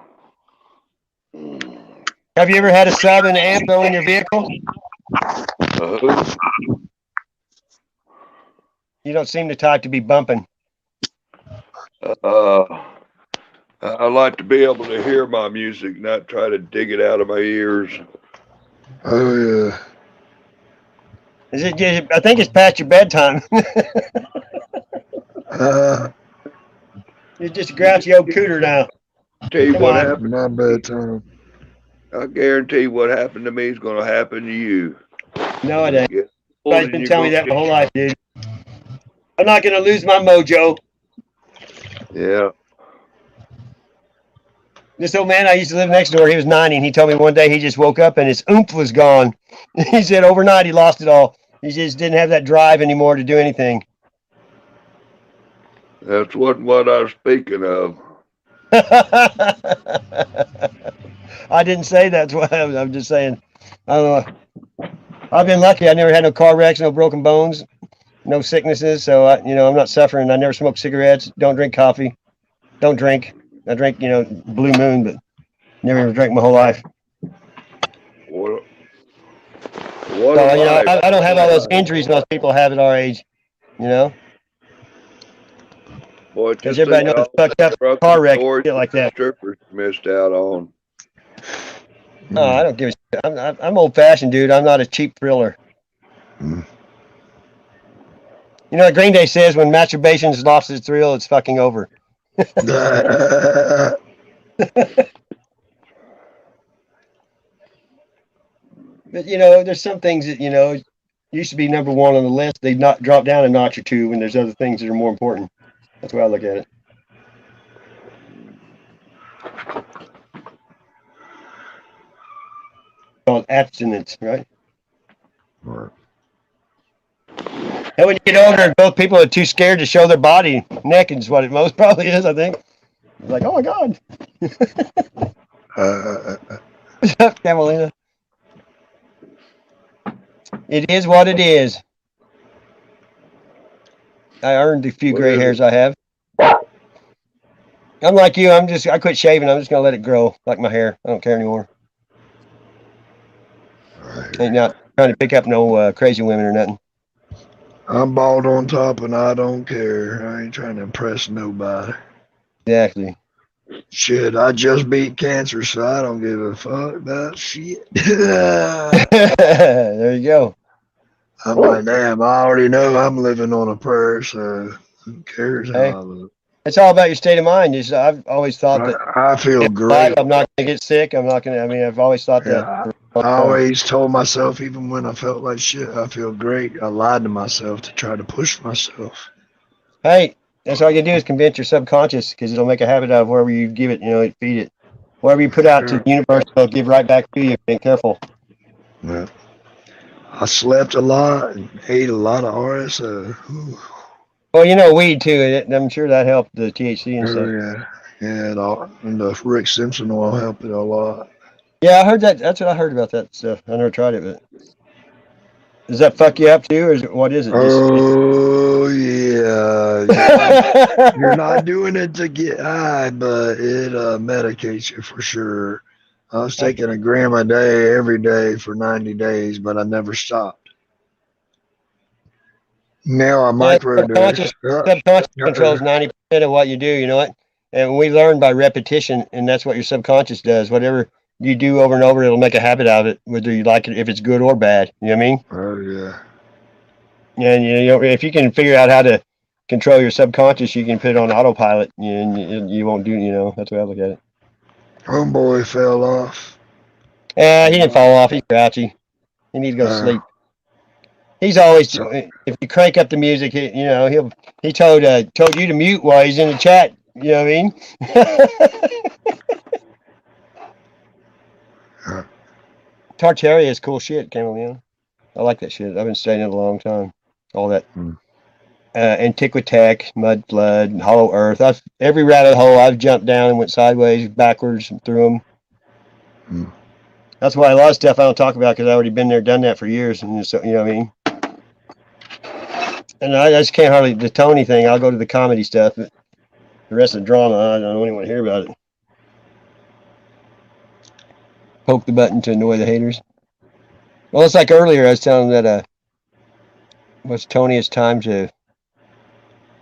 Have you ever had a sub and an amp go in your vehicle? You don't seem the type to be bumping. I like to be able to hear my music, not try to dig it out of my ears. Oh yeah. Is it? I think it's past your bedtime. You're just a grouchy old cooter now. Tell you Come what on. happened. My bedtime. I guarantee what happened to me is going to happen to you. No, it ain't. Get old Everybody's and been you're telling me gonna that my whole life, dude. I'm not gonna lose my mojo. Yeah. This old man I used to live next door, he was 90, and he told me one day he just woke up and his oomph was gone. He said overnight he lost it all. He just didn't have that drive anymore to do anything. That's what I was speaking of. I didn't say that's what I'm just saying. I don't know. I've been lucky. I never had no car wrecks, no broken bones, no sicknesses. So I'm not suffering. I never smoked cigarettes. Don't drink coffee. Don't drink. I drink, Blue Moon, but never even drank my whole life. What So, a life. I don't have all those injuries most people have at our age, you know? Boy, Because just everybody think knows how fucked up broken car wreck, stories shit like that. strippers missed out on. Oh, I don't give a shit. I'm old fashioned, dude. I'm not a cheap thriller. Mm. You know what Green Day says? When masturbation's lost its thrill, it's fucking over. But you know, there's some things that used to be number one on the list. They not drop down a notch or two when there's other things that are more important. That's the way I look at it. Called abstinence, right? Right. And when you get older, both people are too scared to show their body naked is what it most probably is, I think. It's like, oh my God. What's up, Camelina? It is what it is. I earned the few What gray is hairs I have. I'm like you. I quit shaving. I'm just going to let it grow like my hair. I don't care anymore. Ain't not trying to pick up no crazy women or nothing. I'm bald on top and I don't care. I ain't trying to impress nobody. Exactly. Shit, I just beat cancer, so I don't give a fuck about shit. There you go. I'm like, damn, I already know I'm living on a prayer, so who cares how Hey, I look? it's all about your state of mind. I've always thought that I feel if I'm alive, great. I'm not going to get sick. I'm not going to, I've always thought that Yeah, for a long I time. always told myself, even when I felt like shit, I feel great. I lied to myself to try to push myself. Hey, that's all you do is convince your subconscious because it'll make a habit out of wherever you give it, feed it. Whatever you put out to the universe, it'll give right back to you. Be careful. Yeah. I slept a lot and ate a lot of RSO. Well, weed too. I'm sure that helped the THC and Oh stuff. yeah, yeah, and the Rick Simpson oil helped it a lot. Yeah, I heard that. That's what I heard about that stuff. I never tried it, but does that fuck you up too, or what is it? Oh yeah, you're not doing it to get high, but it medicates you for sure. I was taking a gram a day every day for 90 days, but I never stopped. Now I microdose. Subconscious controls 90% of what you do. You know what? And we learn by repetition, and that's what your subconscious does. Whatever you do over and over, it'll make a habit out of it, whether you like it, if it's good or bad. You know what I mean? Oh yeah. And if you can figure out how to control your subconscious, you can put it on autopilot, and you won't do. That's the way I look at it. Homeboy fell off. He didn't fall off. He's grouchy. He needs to go to sleep. He's always if you crank up the music, he told you to mute while he's in the chat. You know what I mean? Tartaria is cool shit, Camelina. I like that shit. I've been studying it a long time. All that Antiquitech, Mud Flood, Hollow Earth. Every rabbit hole I've jumped down and went sideways, backwards, and through them. That's why a lot of stuff I don't talk about because I've already been there, done that for years, and so you know what I mean. And I just can't hardly the Tony thing. I'll go to the comedy stuff, but the rest of the drama, I don't even want to hear about it. Poke the button to annoy the haters. Well, it's like earlier I was telling them that was Tony. It's time to.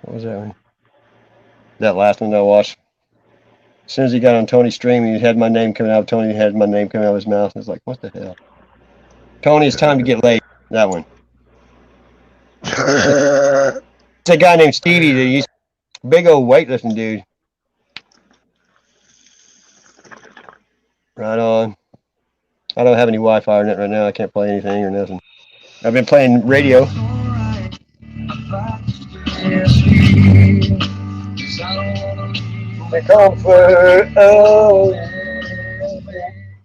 What was that one? That last one that I watched. As soon as he got on Tony's stream, he had my name coming out. Tony had my name coming out of his mouth. I was like, what the hell? Tony, it's time to get laid. That one. It's a guy named Stevie. He's a big old weightlifting dude. Right on. I don't have any Wi-Fi or net right now. I can't play anything or nothing. I've been playing radio. The comfort of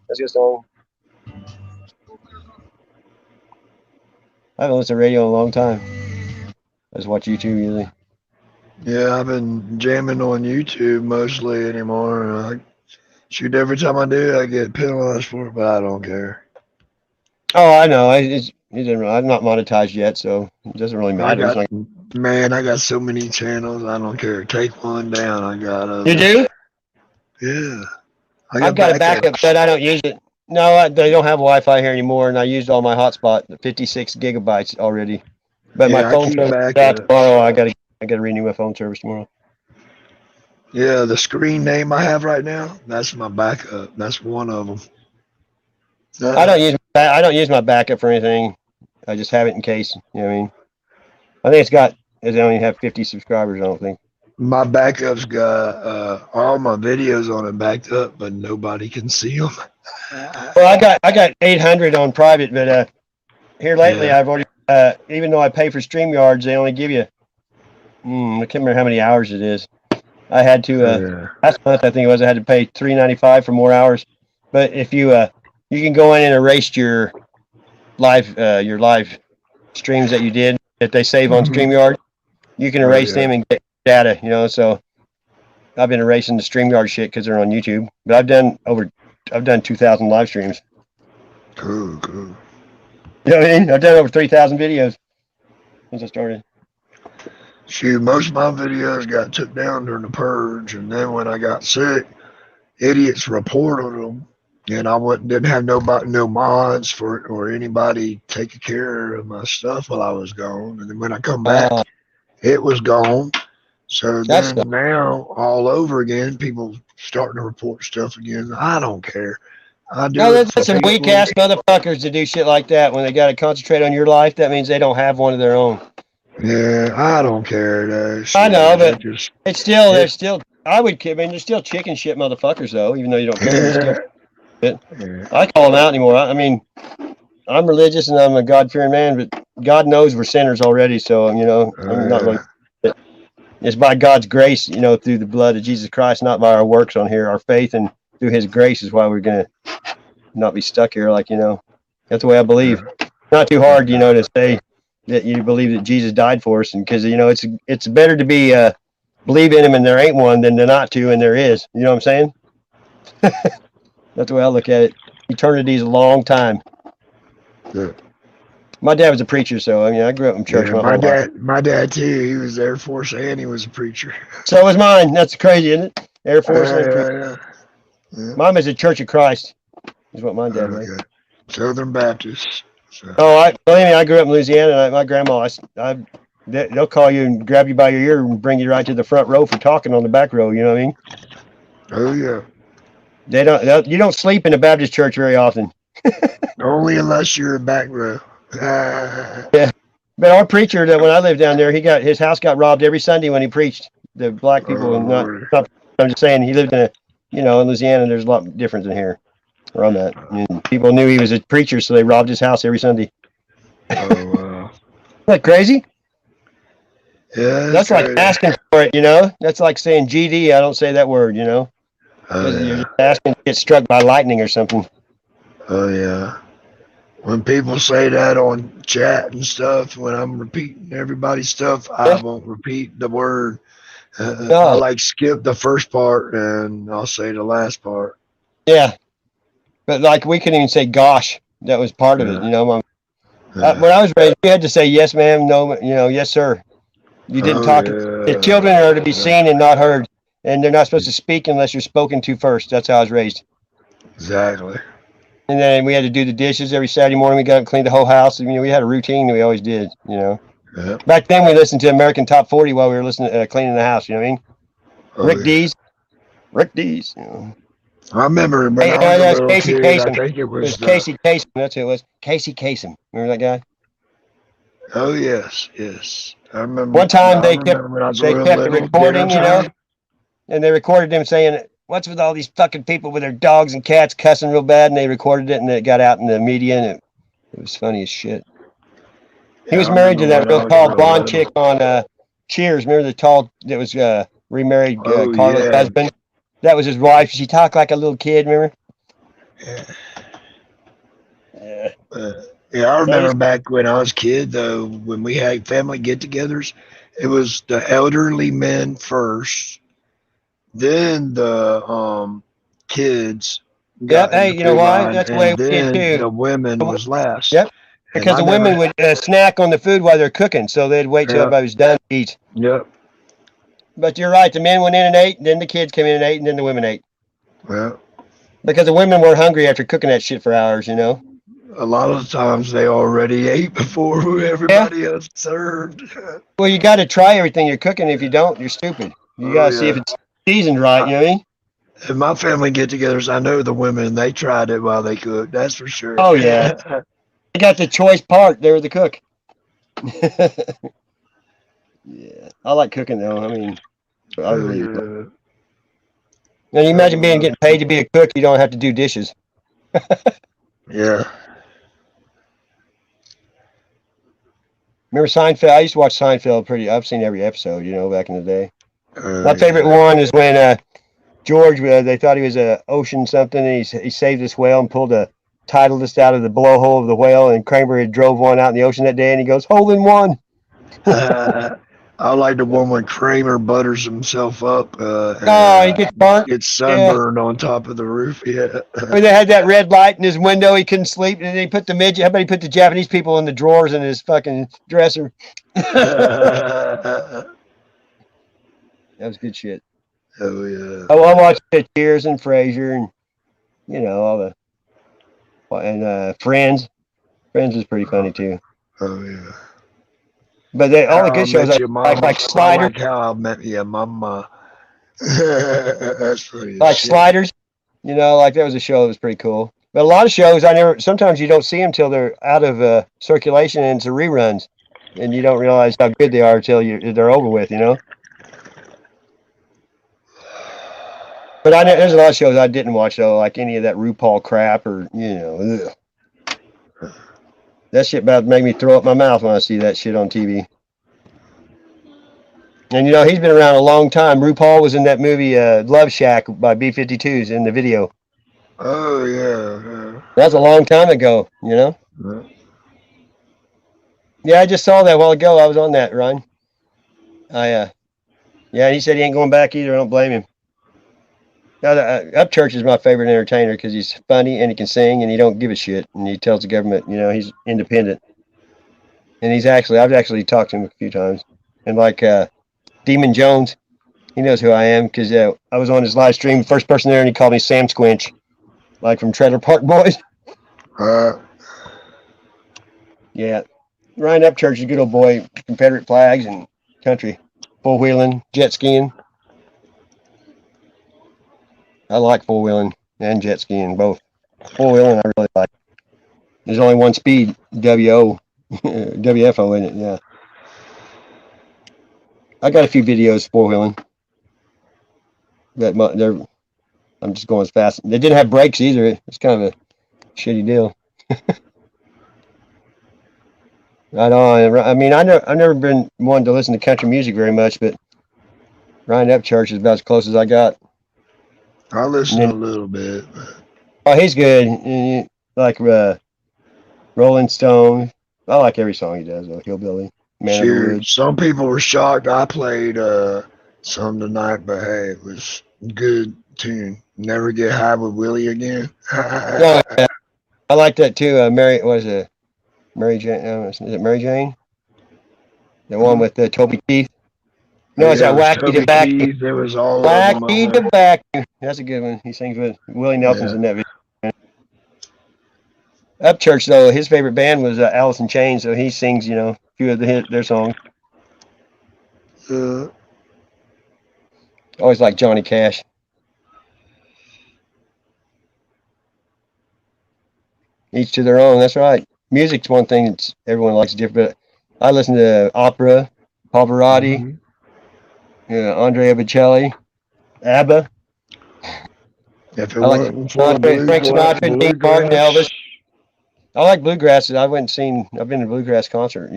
that's your song. I haven't listened to radio in a long time. I just watch YouTube usually. Yeah, I've been jamming on YouTube mostly anymore. Shoot, every time I do, I get penalized for it, but I don't care. Oh, I know. I'm not monetized yet, so it doesn't really matter. Man, I got so many channels. I don't care. Take one down. I got You do? Yeah. I've got a backup, but I don't use it. No, they don't have Wi-Fi here anymore, and I used all my hotspot, 56 gigabytes already. But my phone service out tomorrow. I gotta renew my phone service tomorrow. Yeah, the screen name I have right now, that's my backup. That's one of them. I don't use my backup for anything. I just have it in case. You know what I mean? I think it only have 50 subscribers. I don't think. My backup's got all my videos on it backed up, but nobody can see them. Well, I got 800 on private, but here lately Yeah. I've already even though I pay for StreamYards, they only give you I can't remember how many hours it is. I had to last month I think it was I had to pay $3.95 for more hours. But if you you can go in and erase your live streams that you did that they save on StreamYard. You can erase them and get data, you know. So I've been erasing the StreamYard shit because they're on YouTube. But I've done 2,000 live streams. Cool. You know what I mean? I've done over 3,000 videos since I started. Shoot, most of my videos got took down during the purge, and then when I got sick, idiots reported them, and didn't have no mods for it or anybody taking care of my stuff while I was gone. And then when I come back, it was gone. So then now all over again, people starting to report stuff again. I don't care. I do it for that's some weak ass motherfuckers to do shit like that when they got to concentrate on your life. That means they don't have one of their own. Yeah, I don't care though. I know, but it's still they're still. I mean, they're still chicken shit motherfuckers though. Even though you don't care, I call them out anymore. I mean, I'm religious and I'm a God fearing man, but God knows we're sinners already. So I'm not really. It's by God's grace, you know, through the blood of Jesus Christ, not by our works on here. Our faith and through His grace is why we're gonna not be stuck here. Like, you know, that's the way I believe. Not too hard, you know, to say that you believe that Jesus died for us, and because you know it's better to be believe in Him and there ain't one than to not to and there is. You know what I'm saying? That's the way I look at it. Eternity is a long time. Yeah. My dad was a preacher, so I mean, I grew up in church. Yeah, my dad too. He was Air Force and he was a preacher. So was mine. That's crazy, isn't it? Air Force and preacher. Yeah. Mine was a Church of Christ. Is what my dad was. Southern Baptist. So. Oh, believe me, I grew up in Louisiana. And my grandma, they'll call you and grab you by your ear and bring you right to the front row for talking on the back row. You know what I mean? Oh yeah. You don't sleep in a Baptist church very often. Only unless you're in back row. Yeah, but our preacher that when I lived down there, his house got robbed every Sunday when he preached. The black people, I'm just saying, he lived in in Louisiana. There's a lot different than here, where I'm at. And people knew he was a preacher, so they robbed his house every Sunday. Oh wow! Isn't that crazy? Yeah, that's like asking for it. You know, that's like saying GD. I don't say that word. You know, you're just asking to get struck by lightning or something. Oh yeah. When people say that on chat and stuff, when I'm repeating everybody's stuff, I won't repeat the word. I like skip the first part and I'll say the last part. Yeah, but like we couldn't even say "gosh." That was part of it, you know. When I was raised, you had to say "yes, ma'am," "no," "yes, sir." You didn't talk. The children are to be seen and not heard, and they're not supposed to speak unless you're spoken to first. That's how I was raised. Exactly. And then we had to do the dishes every Saturday morning. We got to clean the whole house. I mean, we had a routine that we always did, you know. Yeah. Back then, we listened to American Top 40 while we were listening, cleaning the house. You know what I mean? Rick Dees. You know. I remember when I was a little Casey kid, Kasem. I think it was Casey Kasem. That's who it was. Casey Kasem. Remember that guy? Oh yes. I remember. One time they kept recording, you know, and they recorded him saying, "What's with all these fucking people with their dogs and cats cussing real bad?" And they recorded it, and it got out in the media, and it was funny as shit. He was married to that real tall blonde chick on Cheers. Remember the tall that was remarried Carla's husband? That was his wife. She talked like a little kid. Remember? Yeah, I remember back when I was a kid, though, when we had family get-togethers, it was the elderly men first, then the kids. Yep. Hey, you know why? That's the way we did too. The women was last. Yep. Because the women would snack on the food while they're cooking, so they'd wait till everybody was done to eat. Yep. But you're right. The men went in and ate, then the kids came in and ate, and then the women ate. Well, because the women weren't hungry after cooking that shit for hours, you know. A lot of the times they already ate before everybody else served. Well, you got to try everything you're cooking. If you don't, you're stupid. You got to see if it's seasoned right, you know what I mean? In my family get-togethers, I know the women, they tried it while they cooked. That's for sure. Oh, yeah. They got the choice part. They were the cook. Yeah. I like cooking, though. I mean, I really Yeah. Now, you imagine getting paid to be a cook, you don't have to do dishes. Yeah. Remember Seinfeld? I used to watch Seinfeld I've seen every episode, back in the day. My favorite one is when George, they thought he was a ocean something, and he saved this whale and pulled a Titleist out of the blowhole of the whale, and Kramer had drove one out in the ocean that day, and he goes, hole in one. I like the one when Kramer butters himself up Oh, he gets burnt. gets sunburned on top of the roof. Yeah. When they had that red light in his window, he couldn't sleep, and then he put the midget. How about he put the Japanese people in the drawers in his fucking dresser? That was good shit. Oh yeah. Oh, I watched Cheers and Frasier, and all the Friends. Friends is pretty funny too. Oh yeah. But all the good shows like Sliders. I like How I Met Your Mama. That's pretty. Like shit. Sliders, like that was a show that was pretty cool. But a lot of shows sometimes you don't see them till they're out of circulation and it's a reruns, and you don't realize how good they are until they're over with, But there's a lot of shows I didn't watch though, like any of that RuPaul crap or ugh. That shit about made me throw up my mouth when I see that shit on TV. And he's been around a long time. RuPaul was in that movie Love Shack by B-52s in the video. Oh yeah. That's a long time ago, Yeah. Yeah, I just saw that a while ago. I was on that, Ryan. Yeah, he said he ain't going back either. I don't blame him. Now, Upchurch is my favorite entertainer because he's funny and he can sing and he don't give a shit. And he tells the government, he's independent. And I've actually talked to him a few times. And like Demon Jones, he knows who I am because I was on his live stream, first person there, and he called me Sam Squinch, like from Trailer Park Boys. Yeah. Ryan Upchurch is a good old boy, Confederate flags and country, four-wheeling, jet skiing. I like four-wheeling and jet skiing, both. Four-wheeling I really like. There's only one speed, WFO in it, yeah. I got a few videos four-wheeling. I'm just going as fast. They didn't have brakes either. It's kind of a shitty deal. Right on. I mean, I've never been one to listen to country music very much, but Ryan Upchurch is about as close as I got. I listen a little bit. Oh, he's good. Like Rolling Stone. I like every song he does, though. Hillbilly. Man of the Woods. Some people were shocked I played some tonight, but hey, it was good tune. Never Get High with Willie Again. Yeah, I like that too. Mary Jane? Is it Mary Jane? The one with Toby Keith. No, it's that Wacky Tobacco. There was all Wacky Tobacco. That's a good one. He sings with Willie Nelson's in that video. Upchurch, though, his favorite band was Alice in Chains, so he sings, a few of their songs. Always like Johnny Cash. Each to their own. That's right. Music's one thing that everyone likes different. But I listen to opera, Pavarotti, Andrea Bocelli, ABBA. If it I like wasn't for Frank Sinatra, Dean Martin, Elvis. I like bluegrass. I've been to a bluegrass concert.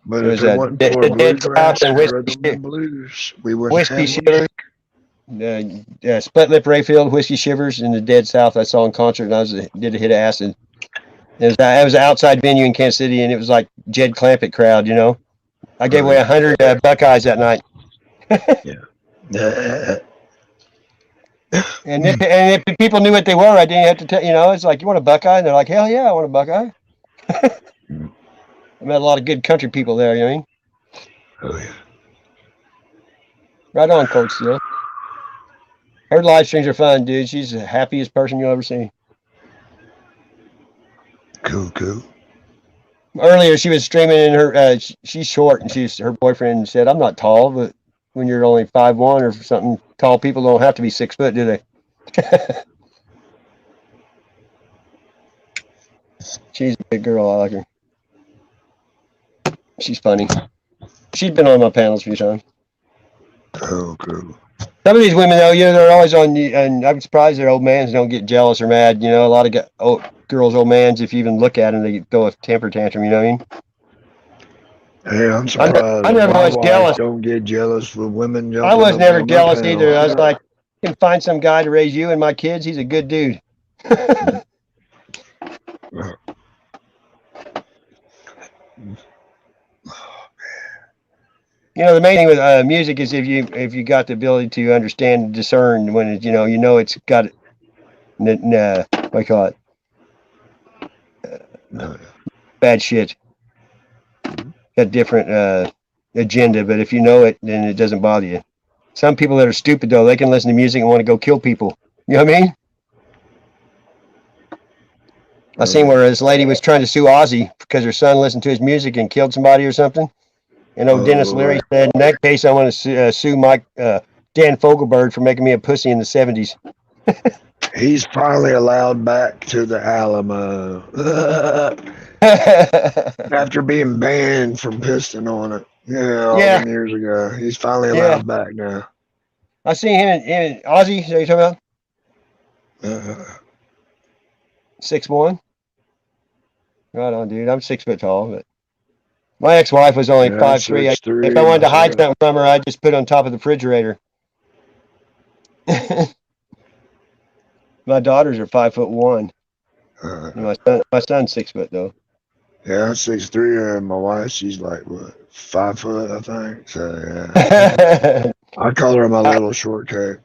But it was Dead South and Whiskey Shivers. Split Lip Rayfield, Whiskey Shivers, in the Dead South. I saw in concert, and I did a hit of acid. It was an outside venue in Kansas City, and it was like Jed Clampett crowd. I gave away 100 Buckeyes that night. And if people knew what they were, I didn't have to tell. It's like, you want a Buckeye? And they're like, hell yeah, I want a Buckeye. I met a lot of good country people there. You know what I mean? Oh yeah. Right on, Coach Steel. Her live streams are fun, dude. She's the happiest person you'll ever see. Cool. Earlier, she was streaming in her. She's short, and her boyfriend said, "I'm not tall, but when you're only 5'1" or something, tall people don't have to be 6 foot, do they?" She's a big girl. I like her. She's funny. She's been on my panels a few times. Oh, cool. Some of these women, though, they're always on, and I'm surprised their old mans don't get jealous or mad. A lot of girls' old mans, if you even look at them, they throw a temper tantrum. You know what I mean? Hey, I'm surprised I never my was wife jealous. don't get jealous with women jumping I was up never on my jealous panel. either. I was like, you can find some guy to raise you and my kids. He's a good dude. The main thing with music is if you got the ability to understand and discern when it, it's got what do you call it? Bad shit. Got different agenda, but if you know it, then it doesn't bother you. Some people that are stupid, though, they can listen to music and want to go kill people. You know what I mean? I seen where this lady was trying to sue Ozzy because her son listened to his music and killed somebody or something. And Dennis Leary said, in that case, I want to sue Mike Dan Fogelberg for making me a pussy in the 70s. He's finally allowed back to the Alamo after being banned from pissing on it. All them years ago. He's finally allowed back now. I seen him and Ozzy. Is that what you're talking about? 6'1". Right on, dude. I'm 6 foot tall, but my ex-wife was only 5'3". If I wanted to hide something from her, I'd just put it on top of the refrigerator. My daughters are 5'1". My son's 6 foot though. Yeah, I'm 6'3", and my wife, she's like what, 5 foot, I think. So yeah, I call her my little short cake.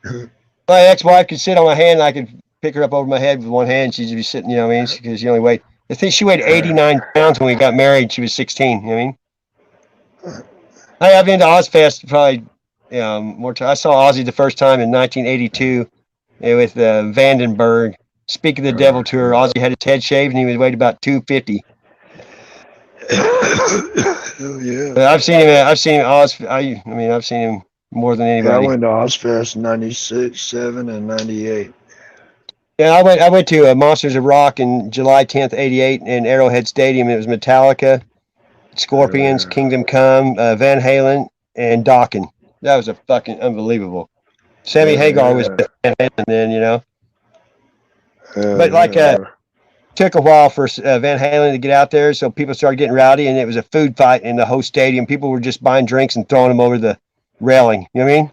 My ex-wife could sit on my hand, and I could pick her up over my head with one hand. She'd be sitting, you know what I mean? Because she only weighed. I think she weighed 89 pounds when we got married. She was 16. You know what I mean? I've been to Ozfest probably more time. I saw Ozzy the first time in 1982 with Vandenberg. Speak of the Devil tour. Ozzy had his head shaved and he weighed about 250. Yeah. But I've seen him. I've seen him more than anybody. Yeah, I went to Ozfest in 96, 7, and 98. Yeah, I went to Monsters of Rock in July 10th, 88 in Arrowhead Stadium. It was Metallica, Scorpions, Kingdom Come, Van Halen, and Dokken. That was a fucking unbelievable. Sammy Hagar was Van Halen then, But took a while for Van Halen to get out there, so people started getting rowdy, and it was a food fight in the host stadium. People were just buying drinks and throwing them over the railing. You know what I mean?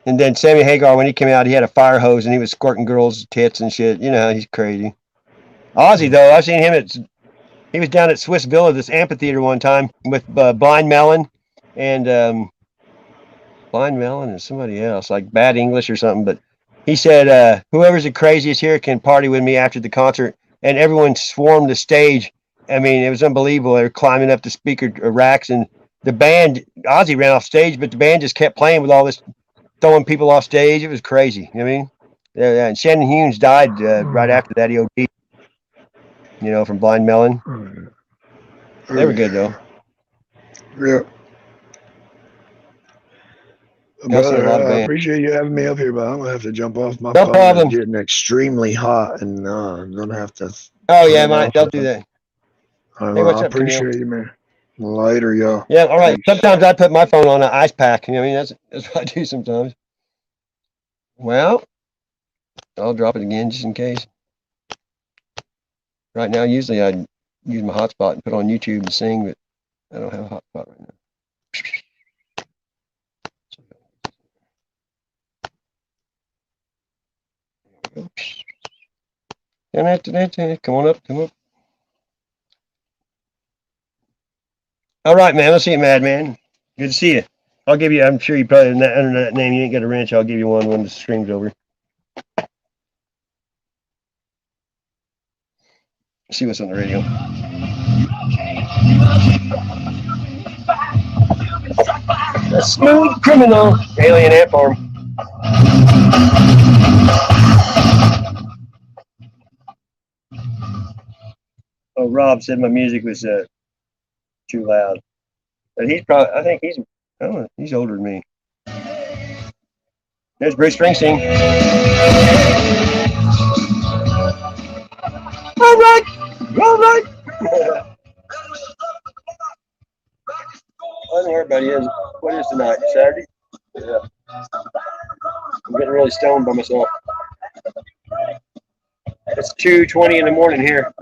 And then Sammy Hagar, when he came out, he had a fire hose and he was squirting girls' tits and shit. He's crazy. Ozzy, though, I've seen him he was down at Swiss Villa, this amphitheater one time with Blind Melon and somebody else, like Bad English or something. But he said, whoever's the craziest here can party with me after the concert. And everyone swarmed the stage. I mean, it was unbelievable. They were climbing up the speaker racks, and the band, Ozzy ran off stage, but the band just kept playing with all this, throwing people off stage. It was crazy. You know what I mean? And Shannon Hughes died right after that. He OD'd, from Blind Melon. They were good, though. Yeah. Brother, I appreciate you having me up here, but I'm going to have to jump off. My phone is getting extremely hot, and I'm going to have to. Oh, yeah, they'll do that. Hey, what's up, appreciate you, man. Later, y'all. Yeah, all right. Sometimes I put my phone on an ice pack. That's what I do sometimes. Well, I'll drop it again just in case. Right now, usually I use my hotspot and put on YouTube and sing, but I don't have a hotspot right now. Come on up, come up. All right, man. Let's see you, Madman. Good to see you. I'll give you, I'm sure you probably, under that name, you ain't got a wrench. I'll give you one when the stream's over. See what's on the radio. A smooth criminal, alien ant farm. Oh, Rob said my music was too loud. But he's probably, I think he's older than me. There's Bruce Springsteen. All right, all right. I haven't heard about it. What is tonight? Saturday? Yeah. I'm getting really stoned by myself. It's 2:20 in the morning here.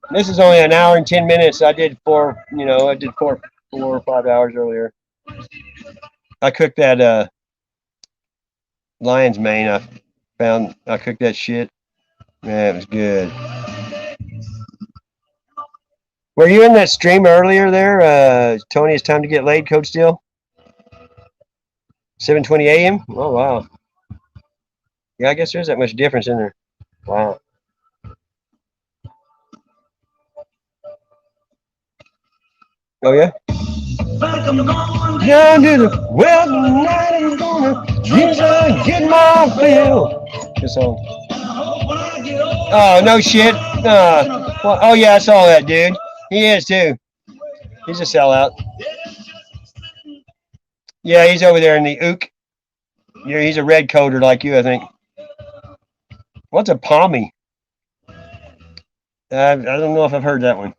This is only an hour and 10 minutes. I did four or 5 hours earlier. I cooked that lion's mane. I cooked that shit. Man, it was good. Were you in that stream earlier there? Tony, it's time to get laid, Coach Steel? 7:20 a.m.? Oh, wow. Yeah, I guess there's that much difference in there. Wow. Oh, yeah? Down to the well, tonight is gonna get my fill. Good song. Oh, no shit. Well, oh, yeah, I saw that, dude. He is, too. He's a sellout. Yeah, he's over there in the ook. Yeah, he's a red coder like you, I think. What's a pommy? I don't know if I've heard that one.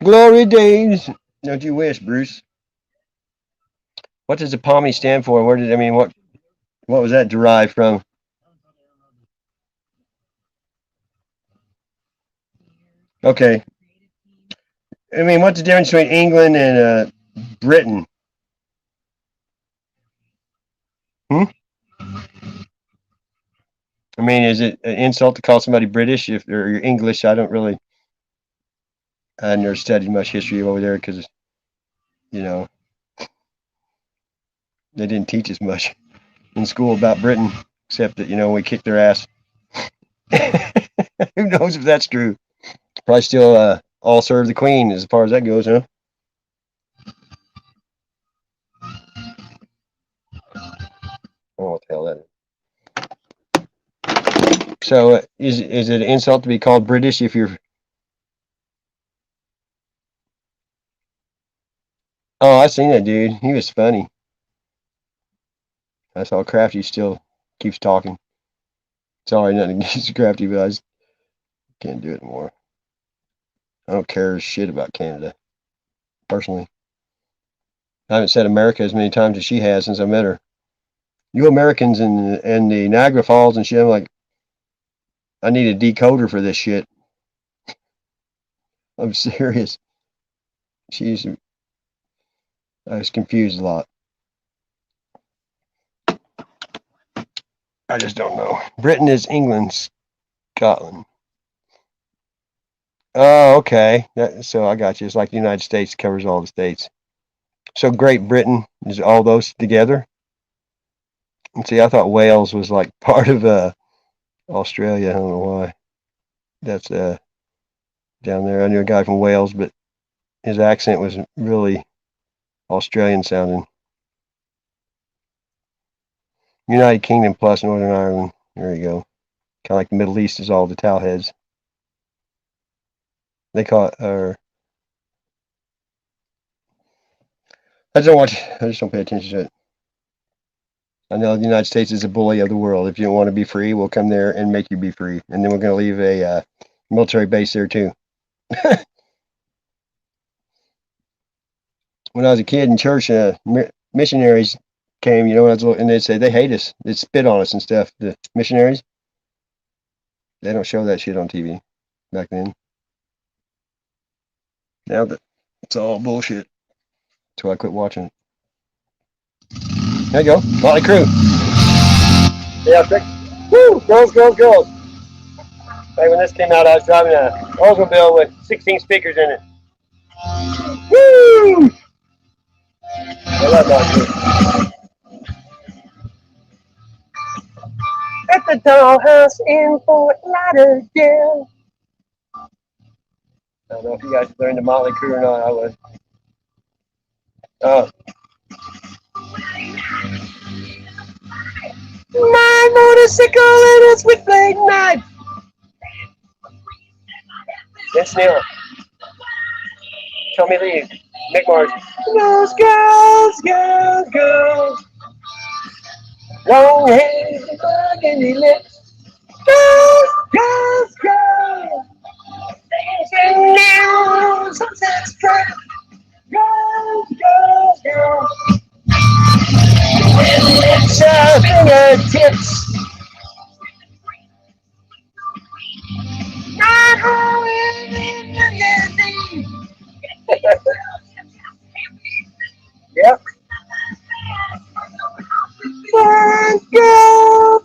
Glory days. Don't you wish, Bruce? What does a pommy stand for? What was that derived from? Okay. I mean, what's the difference between England and Britain? I mean, is it an insult to call somebody British if you're English? I never studied much history over there because, they didn't teach us much in school about Britain, except that, we kicked their ass. Who knows if that's true? Probably still all serve the Queen as far as that goes, huh? Oh, what the hell that is. So is it an insult to be called British if you're... Oh, I seen that dude. He was funny. I saw Crafty still keeps talking. Sorry, nothing against Crafty, but I just can't do it anymore. I don't care shit about Canada, personally. I haven't said America as many times as she has since I met her. You Americans in the Niagara Falls and shit, I'm like, I need a decoder for this shit. I'm serious. I was confused a lot. I just don't know. Britain is England, Scotland. Oh, okay. So I got you. It's like the United States covers all the states. So Great Britain is all those together? And see, I thought Wales was like part of Australia. I don't know why. That's down there. I knew a guy from Wales, but his accent was really Australian sounding. United Kingdom plus Northern Ireland. There you go. Kind of like the Middle East is all the towelheads. They call it, I just don't pay attention to it. I know the United States is the bully of the world. If you don't want to be free, we'll come there and make you be free. And then we're going to leave a military base there too. When I was a kid in church, missionaries came, and they'd say they hate us. They'd spit on us and stuff. The missionaries, they don't show that shit on TV back then. Now that it's all bullshit. So I quit watching it. There you go, Motley Crue. Yeah, woo, girls. Hey, when this came out, I was driving a Oldsmobile with 16 speakers in it. Woo! I love Motley Crue. At the dollhouse in Fort Lauderdale. I don't know if you guys learned the Motley Crue or not. I would. Oh. My motorcycle and a switchblade knife. Yeah, Vince Neil. Tell me leave. Mick Mars. Those girls, girls, girls. Long hair and burgundy lips. Girls, girls, girls. And now sunset strip. Girls, girls, girls. With lips at fingertips. Yep. Girls, girls,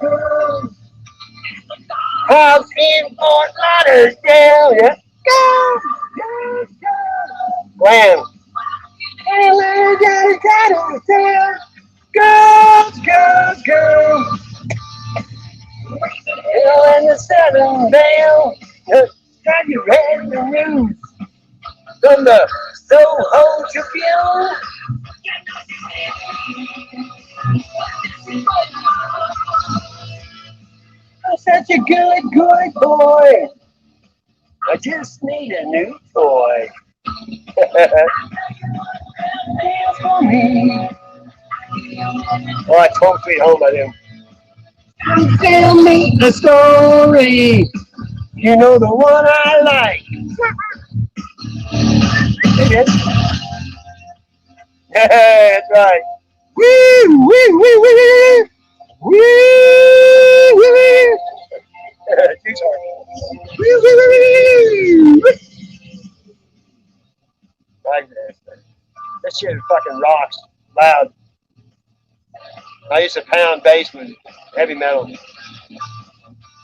girls. House in Fort Lauderdale. Yeah. Girls, girls, girls. Wham. Girls, girls, girls. Hill and the Southern Vale. Drive you red the news. From the Soho Tribune. I'm such a good, good boy. I just need a new toy. Dance for me. Oh, I told Sweet Home by them. Tell me the story. You know the one I like. They did. That's right. Woo, woo, woo, woo, woo. Woo, woo, woo. Too sorry. Woo, woo, woo, woo. Like this. This shit fucking rocks. Loud. I used to pound bass with heavy metal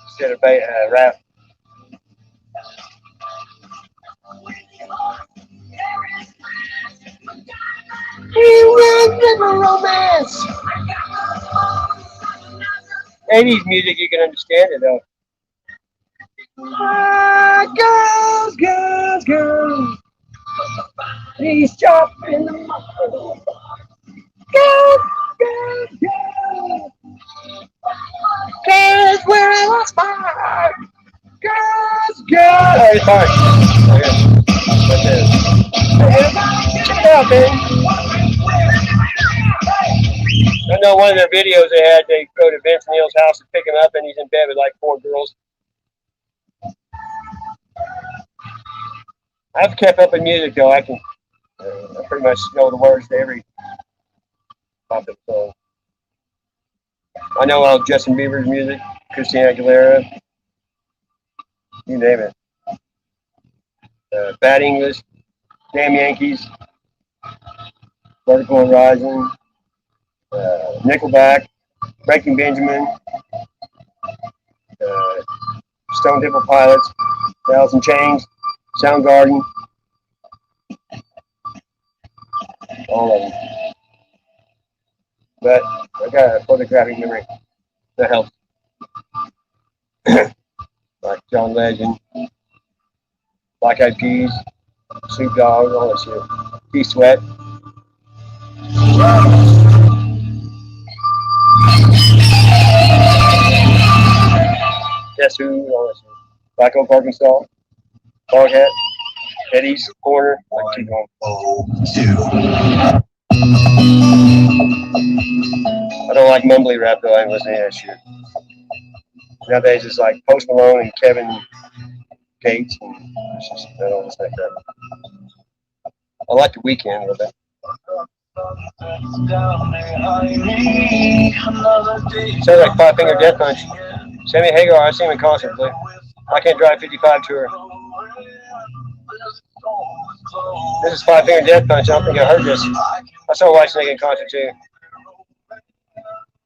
instead of rap. Romance. 80s music, you can understand it though. Girls, girls, girls. Please jump in the mud. Girls, girls, girls. Girls, where I lost my heart. Girls, girls. Oh, it's hard. Check it out, man. I know one of their videos they had, they go to Vince Neil's house and pick him up, and he's in bed with like 4 girls. I've kept up in music though. I can pretty much know the words to every popular song. I know all Justin Bieber's music, Christina Aguilera, you name it. Bad English, Damn Yankees, Vertical Horizon, Nickelback, Breaking Benjamin, Stone Temple Pilots, Alice in Chains, Soundgarden, all of them. But I got a photographic memory that helps. Like John Legend, Black Eyed Peas, Snoop Dogg, all that shit. T-Sweat. Guess Who, all that shit. Black Oak Arkansas, Hard Hat, Eddie's Corner. Like, keep going. I don't like mumbly rap though. I ain't listening to that shit. Nowadays it's like Post Malone and Kevin Gates, and it's just, I don't listen to that. I like The Weeknd a little bit. Sounds like Five Finger Death Punch. Sammy Hagar, I see him in concert play. I Can't Drive 55 tour. This is Five Finger Death Punch. I don't think I heard this. I saw Whitesnake in concert too.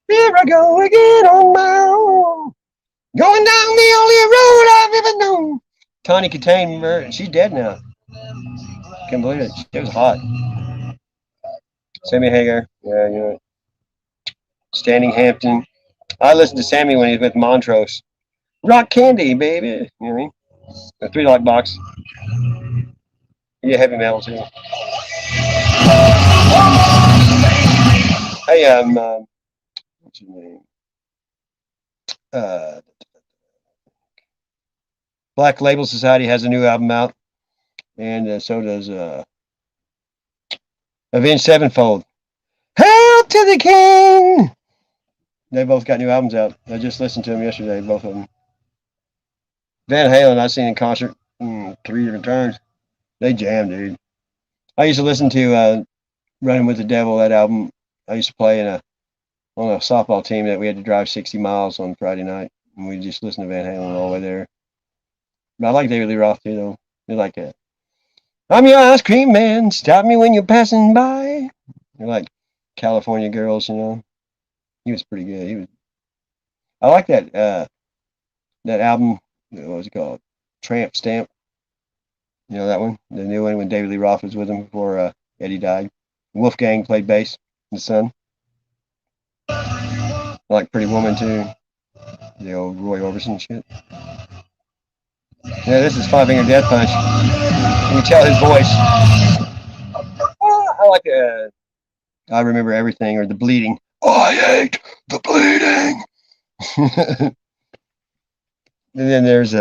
Here I go again on my own. Going down the only road I've ever known. Tawny Katane, she's dead now. Can't believe it. She was hot. Sammy Hagar, yeah, you know. Standing Hampton. I listened to Sammy when he was with Montrose. Rock Candy, baby. You know what I mean? The 3 Lock Box. Yeah, heavy metal too. Hey, what's your name? Black Label Society has a new album out, and so does Avenged Sevenfold. Hail to the King! They both got new albums out. I just listened to them yesterday, both of them. Van Halen, I've seen in concert 3 different times. They jam, dude. I used to listen to Running with the Devil, that album. I used to play on a softball team that we had to drive 60 miles on Friday night, and we just listened to Van Halen all the way there. But I like David Lee Roth too, though. They like that. I'm your ice cream man. Stop me when you're passing by. They're like California Girls, you know. He was pretty good. I like that album. What was it called? Tramp Stamp. You know that one? The new one when David Lee Roth was with him before Eddie died. Wolfgang played bass. The son. I like Pretty Woman too. The old Roy Orbison shit. Yeah, this is Five Finger Death Punch. You can tell his voice. I like I Remember Everything, or The Bleeding. I hate the bleeding. And then there's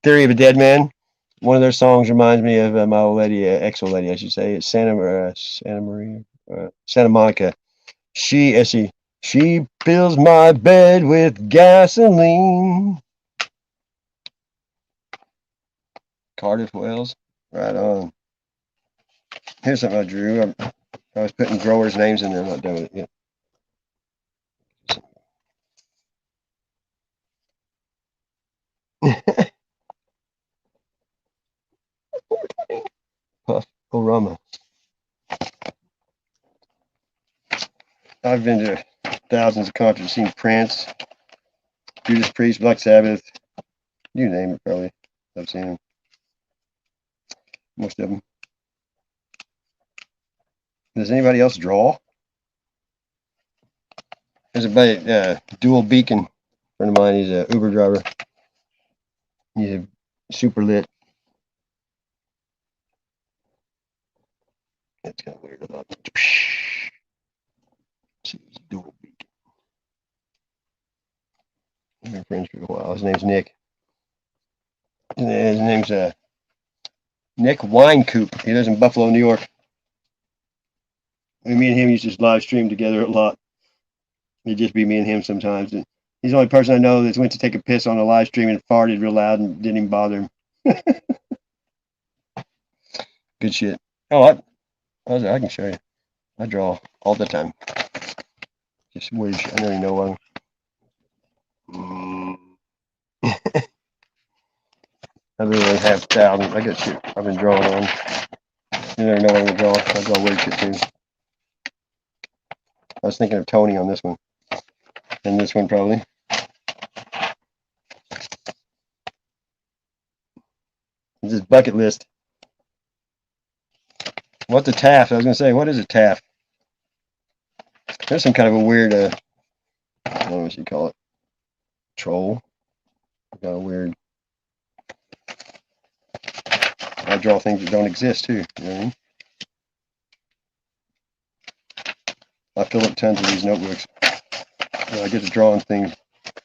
Theory of a Dead Man. One of their songs reminds me of my old lady, ex-old lady, I should say. It's Santa Monica. She fills my bed with gasoline. Cardiff Wells. Right on. Here's something I drew. I was putting growers' names in there. I'm not done with it yet. Puff Orama. I've been to thousands of concerts, seen Prince, Judas Priest, Black Sabbath, you name it, probably. I've seen them. Most of them. Does anybody else draw? There's a buddy, Dual Beacon, friend of mine. He's an Uber driver. He's super lit. That's kind of weird about it. Dual Beacon. We've been friends for a while. His name's Nick. His name's Nick Winecoop. He lives in Buffalo, New York. And me and him used to live stream together a lot. It'd just be me and him sometimes. And he's the only person I know that went to take a piss on a live stream and farted real loud and didn't even bother him. Good shit. Oh, I can show you. I draw all the time. Just wish I know you know one. I literally have thousands. I got shit I've been drawing on. You never know what I'm gonna draw. I draw weird shit too. I was thinking of Tony on this one. And this one probably. This is bucket list. What's a taff? I was gonna say, what is a taff? There's some kind of a weird I don't know what you call it. Troll. Got a weird. I draw things that don't exist too. You know what I mean? I fill up tons of these notebooks. I get to drawing things.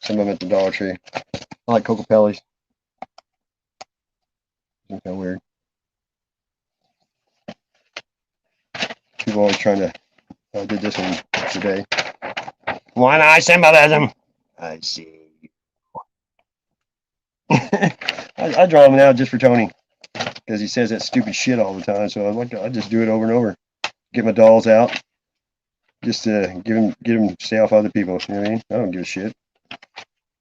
Some of them at the Dollar Tree. I like Cocopelli's. Kind of weird. People always trying to. I did this one today. One eye symbolism. I see. I draw them now just for Tony because he says that stupid shit all the time. So I just do it over and over. Get my dolls out. Just to get them stay off other people. You know what I mean? I don't give a shit.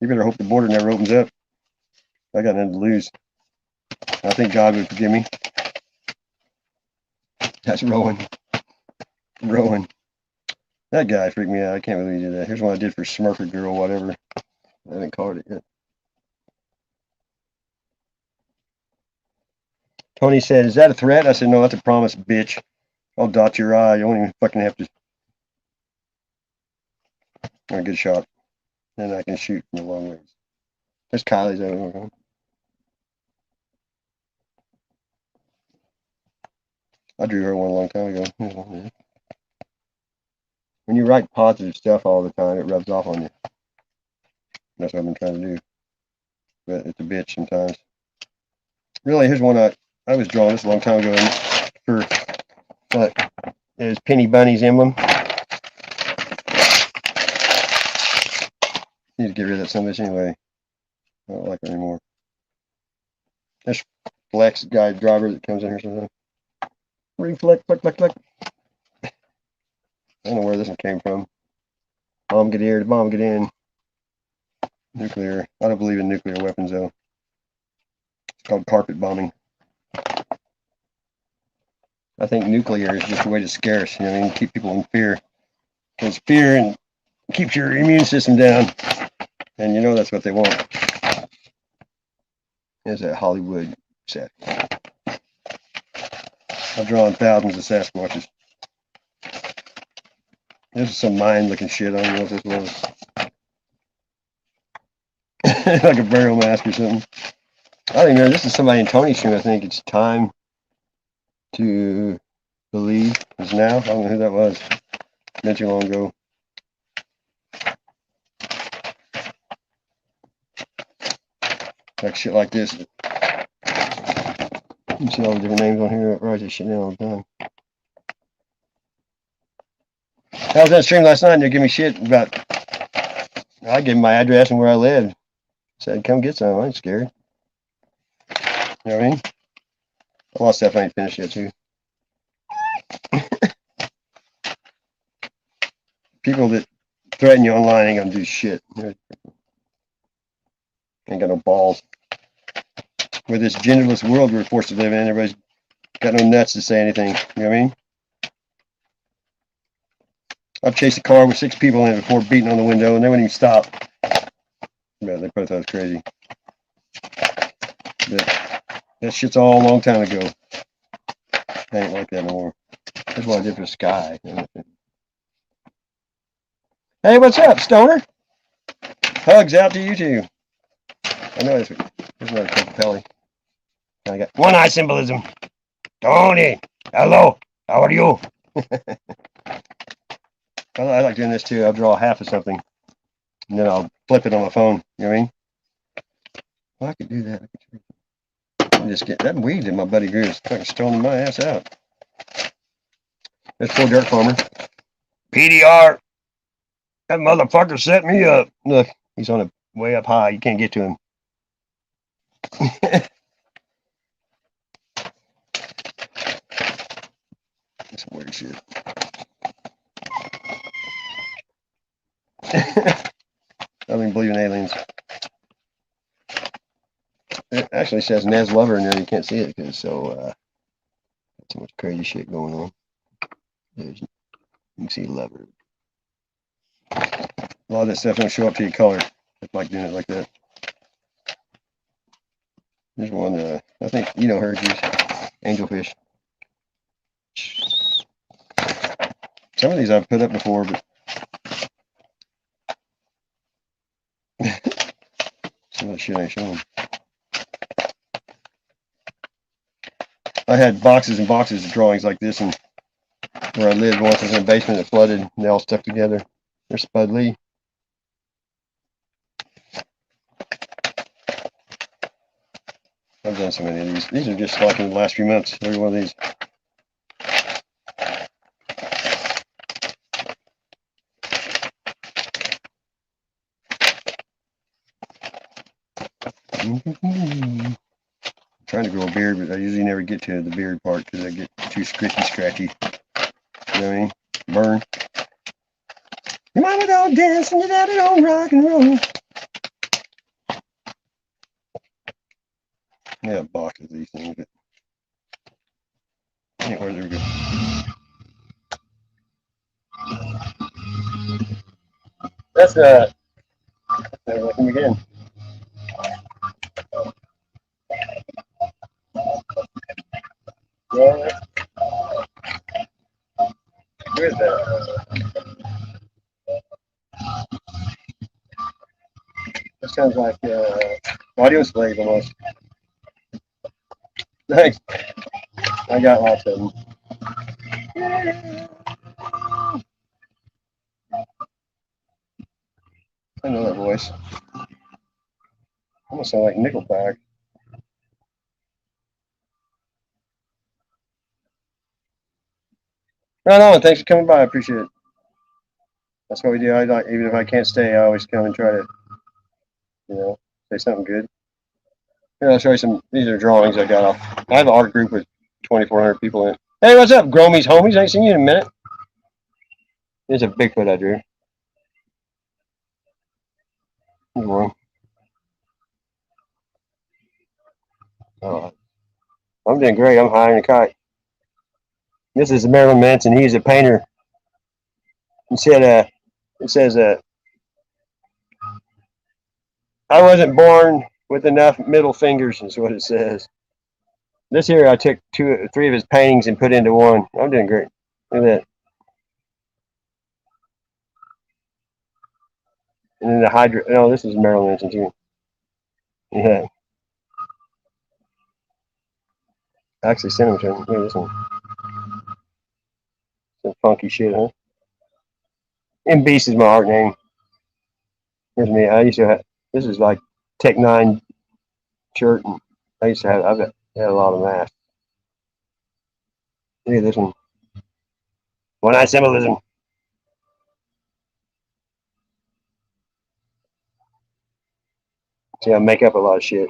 You better hope the border never opens up. I got nothing to lose. I think God would forgive me. That's Rowan. Rowan. That guy freaked me out. I can't believe he did that. Here's one I did for Smurfer Girl, whatever. I haven't colored it yet. Tony said, "Is that a threat?" I said, "No, that's a promise, bitch. I'll dot your eye. You won't even fucking have to." A good shot. And I can shoot from a long ways. There's Kylie's over. I drew her one a long time ago. When you write positive stuff all the time, it rubs off on you. That's what I've been trying to do. But it's a bitch sometimes. Really, here's one I was drawing this a long time ago for what is Penny Bunny's emblem. Need to get rid of that son of a bitch anyway. I don't like it anymore. There's Flex guy driver that comes in here sometimes. Reflex, flex. I don't know where this one came from. Bomb get here, the bomb get in. Nuclear. I don't believe in nuclear weapons though. It's called carpet bombing. I think nuclear is just a way to scare us. You know what I mean? Keep people in fear. Because fear and keeps your immune system down. And you know that's what they want. There's that Hollywood set. I've drawn thousands of Sasquatches. This is some mind-looking shit. I don't know what this was. Like a burial mask or something. I don't even know. This is somebody in Tony's stream. I think it's time to believe is now. I don't know who that was. Not too long ago. Like shit like this. You see all the different names on here. I write this shit down all the time. I was at stream last night and they're giving me shit about. I gave them my address and where I lived. Said, come get some. I ain't scared. You know what I mean? A lot of stuff I ain't finished yet, too. People that threaten you online ain't gonna do shit. Ain't got no balls. With this genderless world we're forced to live in, everybody's got no nuts to say anything. You know what I mean? I've chased a car with 6 people in it before beating on the window, and they wouldn't even stop. Yeah, they probably thought it was crazy. But that shit's all a long time ago. I ain't like that no more. That's what I did for Sky. Hey, what's up, Stoner? Hugs out to you too. I know this. There's another Pelly. I got one eye symbolism. Tony, hello. How are you? I like doing this too. I'll draw half of something, and then I'll flip it on my phone. You know what I mean? Well, I could do that. I could just get that weed in my buddy Groove's fucking stoning my ass out. There's poor dirt farmer. PDR. That motherfucker set me up. Look, he's on a way up high. You can't get to him. That's some weird shit. I don't even believe in aliens. It actually says Nez Lover in there. You can't see it because so much crazy shit going on. You can see Lover. A lot of this stuff don't show up till you color. It's like doing it like that. There's one. I think you know her. She's angelfish. Some of these I've put up before, but some of that shit ain't showing. I had boxes and boxes of drawings like this, and where I lived once was in a basement that flooded, and they all stuck together. There's Spud Lee. I've done so many of these. These are just like in the last few months. Every one of these. I'm trying to grow a beard, but I usually never get to the beard part because I get too scratchy. You know what I mean? Burn. Your mama don't dance and your daddy don't rock and roll. Yeah, a box of these things, but anyway, there we go. That's never let him again. Yeah. Who is that? That sounds like audio slave almost. Thanks. I got lots of them. I know that voice. Almost sound like Nickelback. Right on. Thanks for coming by. I appreciate it. That's what we do. I like, even if I can't stay, I always come and try to, say something good. Here, I'll show you some. These are drawings I got off. I have an art group with 2,400 people in it. Hey, what's up, Gromies homies? I ain't seen you in a minute. There's a Bigfoot I drew. Here's one. Oh, I'm doing great. I'm high in a kite. This is Marilyn Manson. He's a painter. He said, it says, I wasn't born with enough middle fingers, is what it says. This here, I took three of his paintings and put into one. I'm doing great. Look at that. And then the Hydra. No, this is Marilyn Manson too. Yeah. I actually sent him to him. Look at this one. Some funky shit, huh? M Beast is my art name. Here's me. I used to have. This is like Tech 9 shirt. And I used to have. I've had a lot of masks. Look at this one. One eye symbolism. See, I make up a lot of shit.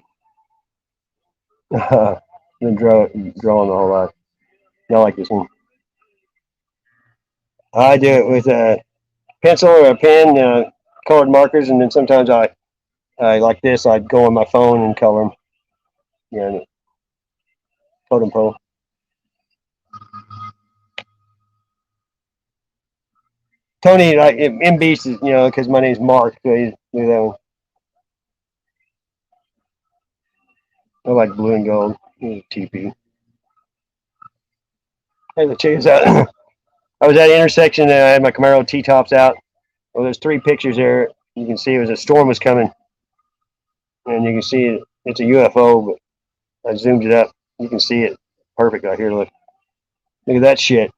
Been drawing the whole lot. I like this one. I do it with a pencil or a pen, colored markers, and then sometimes I like this. I go on my phone and color them. Yeah, totem pole. Tony, like M Beast is, because my name's Mark. So he's do that one. I like blue and gold. TP. Hey, check this out. I was at an intersection and I had my Camaro T-tops out. Well, there's three pictures there. You can see a storm was coming, and you can see it's a UFO. But I zoomed it up. You can see it perfect out here. Look at that shit.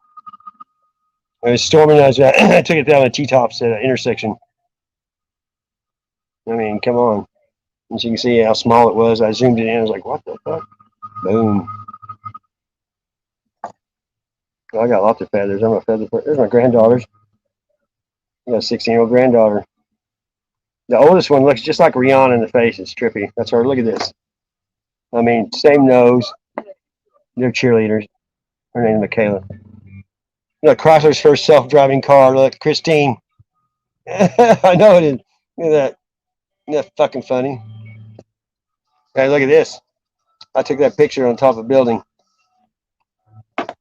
It was storming. I took it down the T-tops at an intersection. I mean, come on. And so you can see how small it was. I zoomed it in. I was like, what the fuck? Boom. I got lots of feathers. I'm a feather. There's my granddaughters. I got a 16-year-old granddaughter. The oldest one looks just like Rihanna in the face. It's trippy. That's her. Look at this. I mean, same nose. They're cheerleaders. Her name is Michaela. Look, Chrysler's first self-driving car. Look, Christine. I know it is. Look at that. Isn't that fucking funny? Hey, look at this. I took that picture on top of a building. What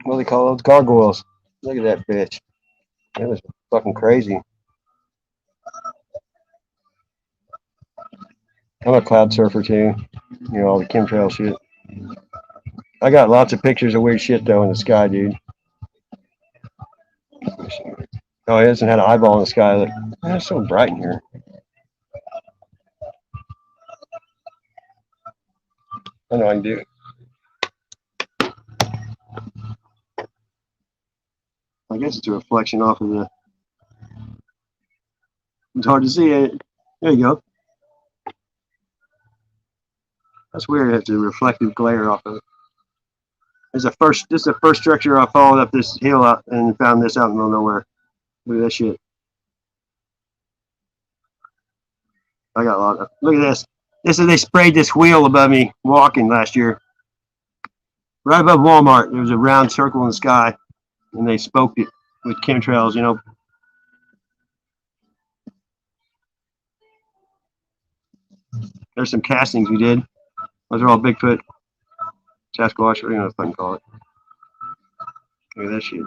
do they call those? Gargoyles. Look at that bitch. That was fucking crazy. I'm a cloud surfer too. All the chemtrail shit. I got lots of pictures of weird shit though in the sky, dude. Oh, he hasn't had an eyeball in the sky. Look, man, it's so bright in here. I know I can do it. I guess it's a reflection off of the. It's hard to see it. There you go. That's weird. It's a reflective glare off of it. This is the first structure I followed up this hill out and found this out in the middle of nowhere. Look at that shit. I got a lot of. Look at this. They sprayed this wheel above me walking last year. Right above Walmart, there was a round circle in the sky, and they smoked it with chemtrails. There's some castings we did. Those are all Bigfoot, Sasquatch, whatever you want to fucking call it. Look at that shit.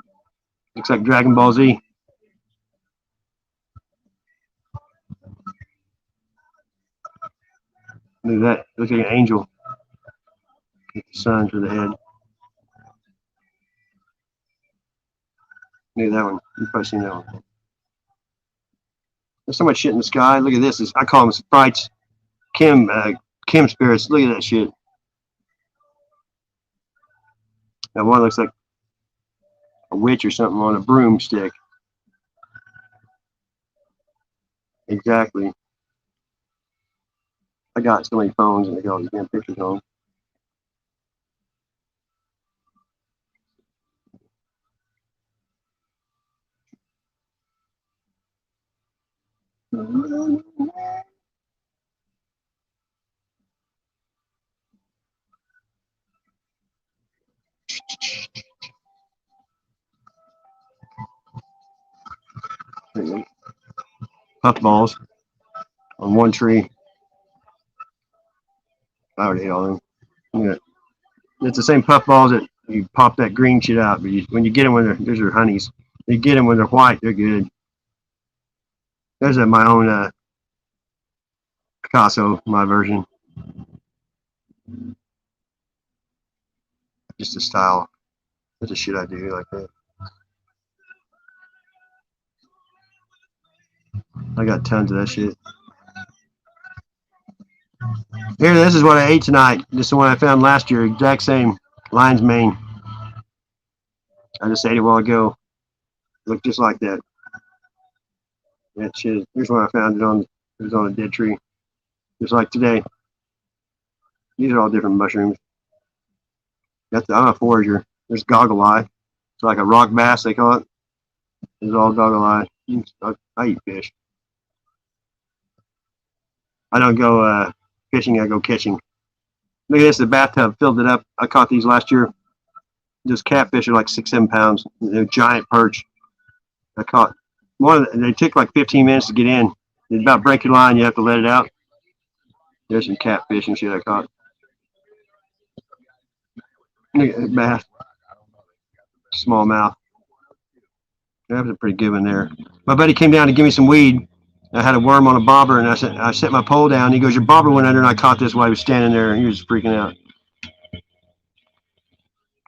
Looks like Dragon Ball Z. Look at that. Looks like an angel. With the sun for the head. Look at that one. You've probably seen that one. There's so much shit in the sky. Look at this. I call them sprites. Kim spirits. Look at that shit. That one looks like a witch or something on a broomstick. Exactly. I got so many phones and they got all these damn pictures on. Puffballs on one tree. I already ate all of them. Yeah. It's the same puffballs that you pop that green shit out, but when you get them when those are honeys. You get them when they're white, they're good. There's my own Picasso, my version. Just a style. That's the shit I do like that. I got tons of that shit. Here, this is what I ate tonight. This is the one I found last year. Exact same. Lion's mane. I just ate it a while ago. Looked just like that. That shit. Here's one I found. It was on a dead tree. Just like today. These are all different mushrooms. I'm a forager. There's goggle eye. It's like a rock bass, they call it. It's all goggle eye. I eat fish. I don't go fishing, I go catching. Look at this, the bathtub filled it up. I caught these last year. Those catfish are like 6-7 pounds. They're giant perch. I caught one. They took like 15 minutes to get in. It's about break your line, you have to let it out. There's some catfish and shit I caught. Look at that bass. Smallmouth. That was a pretty good one there. My buddy came down to give me some weed. I had a worm on a bobber, and I set my pole down. He goes, "Your bobber went under," and I caught this while he was standing there, and he was freaking out.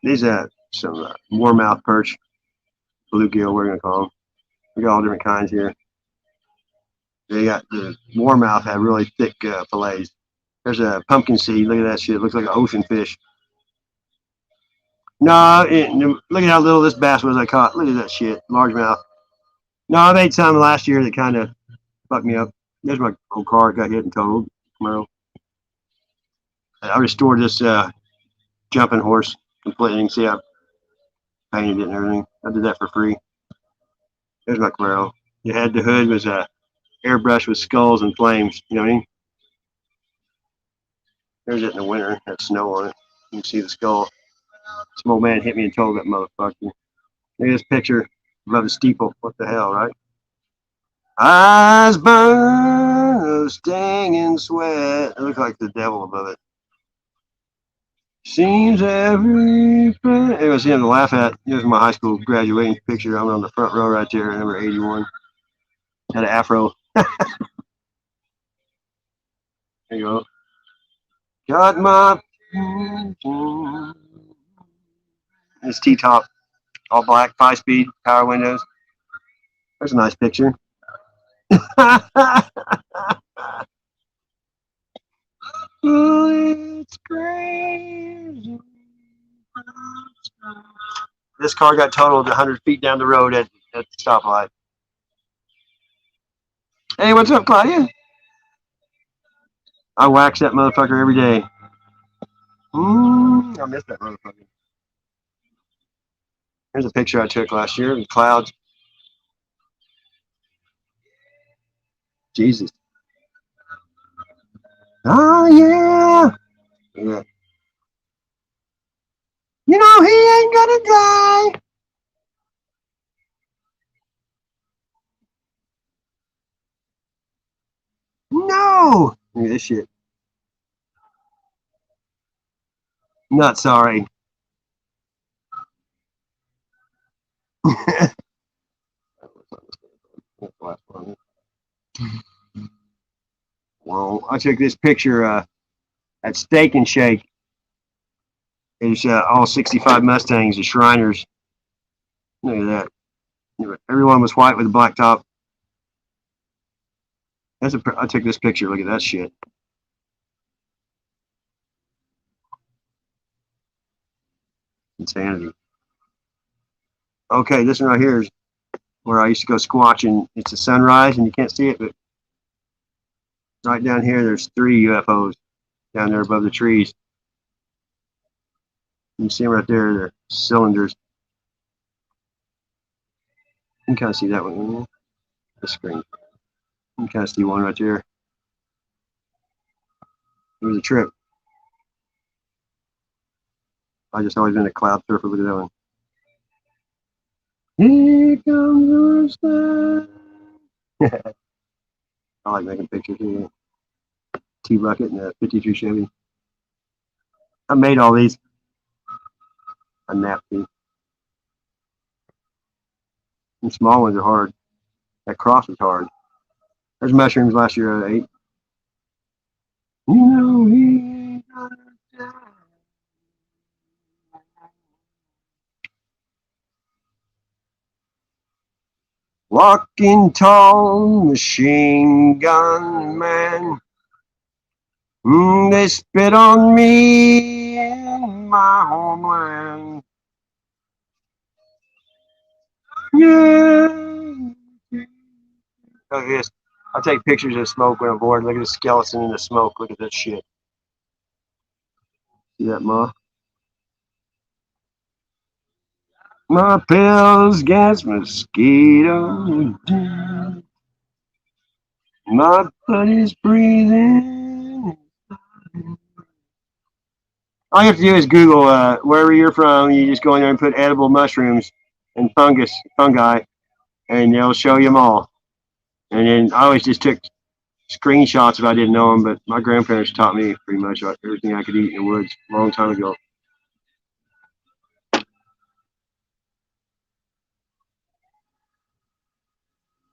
These some warmouth perch, bluegill, we're gonna call them. We got all different kinds here. They got the warmouth have really thick fillets. There's a pumpkin seed. Look at that shit. It looks like an ocean fish. No, look at how little this bass was I caught. Look at that shit, largemouth. No, I made some last year that kind of fucked me up. There's my old car, got hit and totaled tomorrow. I restored this jumping horse completely. You can see I painted it and everything. I did that for free. There's my Camaro. The hood was airbrush with skulls and flames. You know what I mean? There's it in the winter. Had snow on it. You can see the skull. Some old man hit me and told that motherfucker. Look at this picture above the steeple. What the hell, right? Eyes burn of stinging sweat. It looks like the devil above it. Seems every it was him to laugh at. Here's my high school graduating picture. I'm on the front row right there, number 81. Had an afro. There you go. Got my this T-top, all black, 5-speed, power windows. There's a nice picture. Oh, it's crazy. This car got totaled 100 feet down the road at the stoplight. Hey, what's up, Claudia? I wax that motherfucker every day. I miss that motherfucker. Here's a picture I took last year in clouds. Jesus. Oh, yeah. Yeah. You know, he ain't gonna die. No. Look at this shit. Not sorry. Well, I took this picture at Steak and Shake. It's all 65 Mustangs, the Shriners. Look at that. Everyone was white with a black top. I took this picture. Look at that shit. Insanity. Okay, this one right here is where I used to go squatching. It's a sunrise, and you can't see it, but right down here, there's 3 UFOs down there above the trees. You can see them right there. They're cylinders. You can kind of see that one. The screen. You can kind of see one right there. It was a trip. I just always been a cloud surfer. Look at that one. Here comes the sun. I like making pictures here. T-Bucket and a 53 Chevy. I made all these. I napped these. And small ones are hard. That cross is hard. There's mushrooms last year I ate. You know he ain't gonna die. Walking tall, machine gun man. They spit on me in my homeland. Yeah. Look at this. I take pictures of smoke when I'm bored. Look at the skeleton in the smoke. Look at that shit. See that, Ma? My pills against mosquitoes. My buddy's breathing. All you have to do is Google wherever you're from. You just go in there and put edible mushrooms and fungi, and they'll show you them all. And then I always just took screenshots if I didn't know them, but my grandparents taught me pretty much everything I could eat in the woods a long time ago.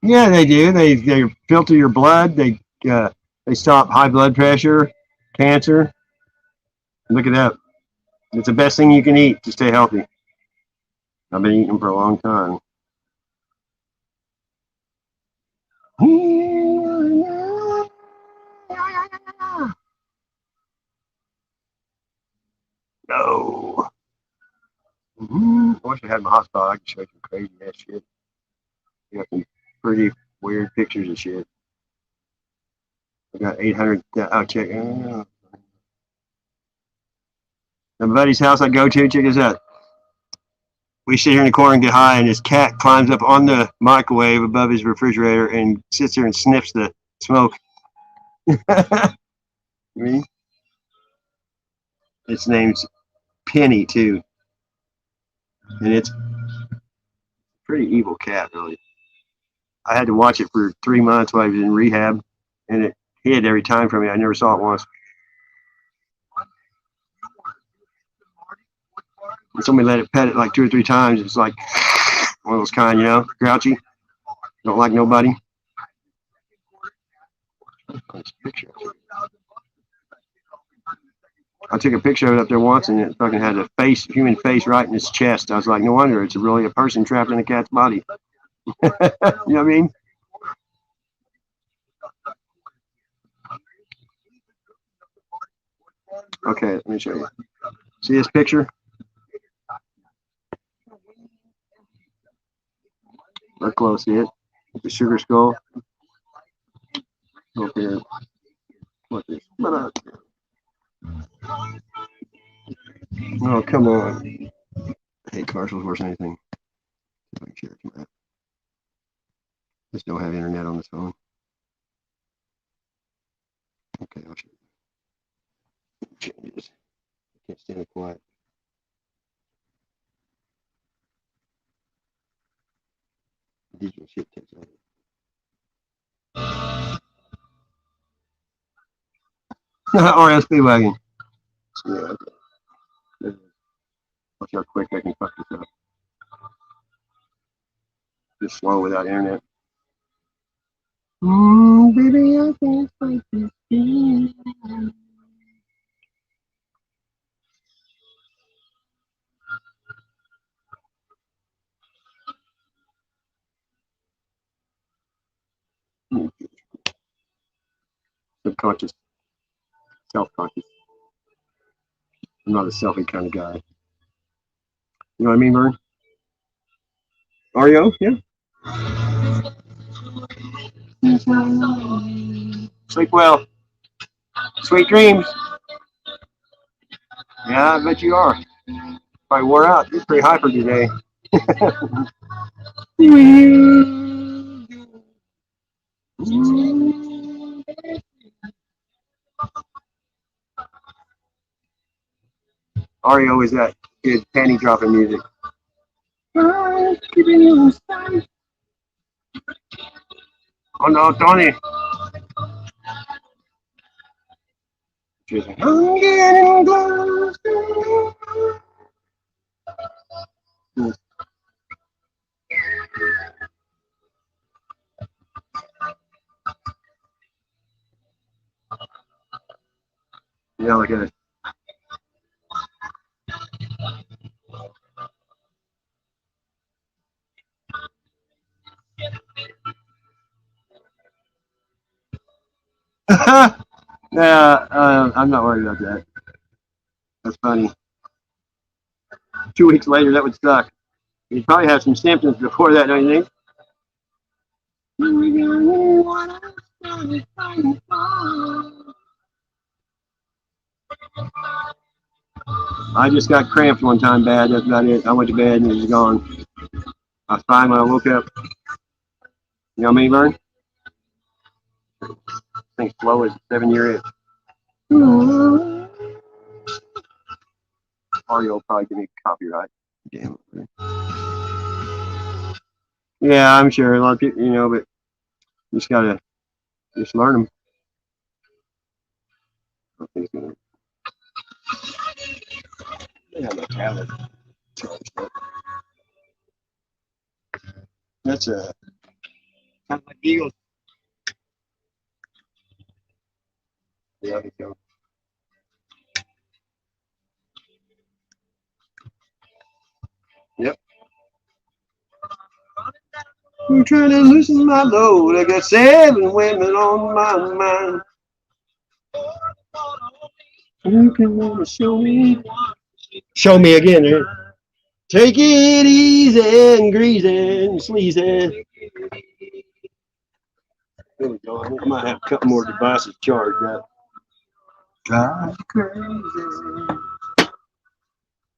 Yeah, they do. They filter your blood. They stop high blood pressure, cancer. Look at that. It's the best thing you can eat to stay healthy. I've been eating them for a long time. No. I wish I had my hotspot. I could show you some crazy ass shit. You got some pretty weird pictures of shit. I got 800. I'll check. My buddy's house I go to, check this out. We sit here in the corner and get high, and this cat climbs up on the microwave above his refrigerator and sits there and sniffs the smoke. Me? Its name's Penny, too. And it's a pretty evil cat, really. I had to watch it for 3 months while I was in rehab, and it hid every time from me. I never saw it once. And somebody let it pet it like 2 or 3 times. It's like one of those kind, you know, grouchy. Don't like nobody. I took a picture of it up there once, and it fucking had a human face right in its chest. I was like, no wonder it's really a person trapped in a cat's body. You know what I mean? Okay, let me show you. See this picture? Look close, see it? The sugar skull. Okay. What is? Oh, come on. I hate commercials worse than anything. If I can share it to Matt. Just don't have internet on this phone. Okay, I'll show you. Changes. I can't stand it quiet. Digital shit takes over. RS Speedwagon. Yeah, okay. Watch how quick I can fuck this up. Just slow without internet. Baby, I can't fight this game. Subconscious, self-conscious. I'm not a selfie kind of guy. You know what I mean, Vern? Ario? Yeah. Sleep well. Sweet dreams. Yeah, I bet you are. Probably wore out. You're pretty hyper today. Ario is that good panty dropping music. Oh no, Tony. She's like, I'm getting close to you. Yeah, look at it. Yeah, I'm not worried about that. That's funny. 2 weeks later, that would suck. You probably have some symptoms before that, don't you think? I just got cramps one time bad. That's about it. I went to bed and it was gone. I was fine when I woke up. You know what I mean, Vern? I think slow is a 7-year itch. Ario will probably give me copyright. Damn it. Yeah, I'm sure a lot of people, but you just gotta learn them. I think it's gonna. Yeah, my tablet. That's a kind of like Eagles. Yeah, I think so. Yep. I'm trying to loosen my load. I got 7 women on my mind. You can wanna show me. Show me again, eh? Take it easy and greasy and sleazy. There we go. I might have a couple more devices charged up. Drive crazy.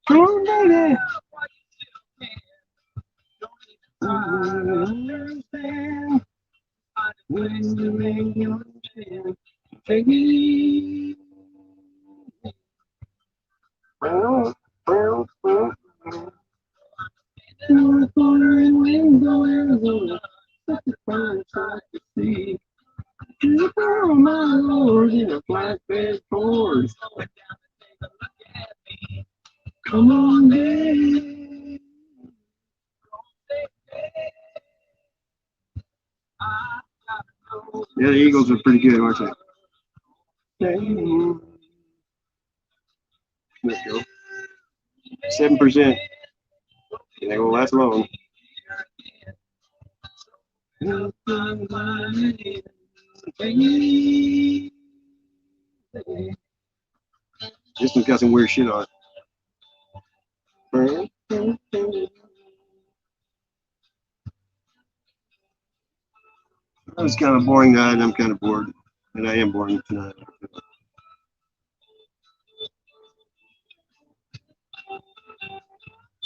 Come on, baby. Understand when you make your chance. Take me. My Lord, in a flatbed Ford. Come on, baby. Yeah, the Eagles are pretty good, aren't they? Let's go. 7%. They gonna last long. This one's got some weird shit on it. It's kind of boring night. I'm kind of bored, and I am bored tonight.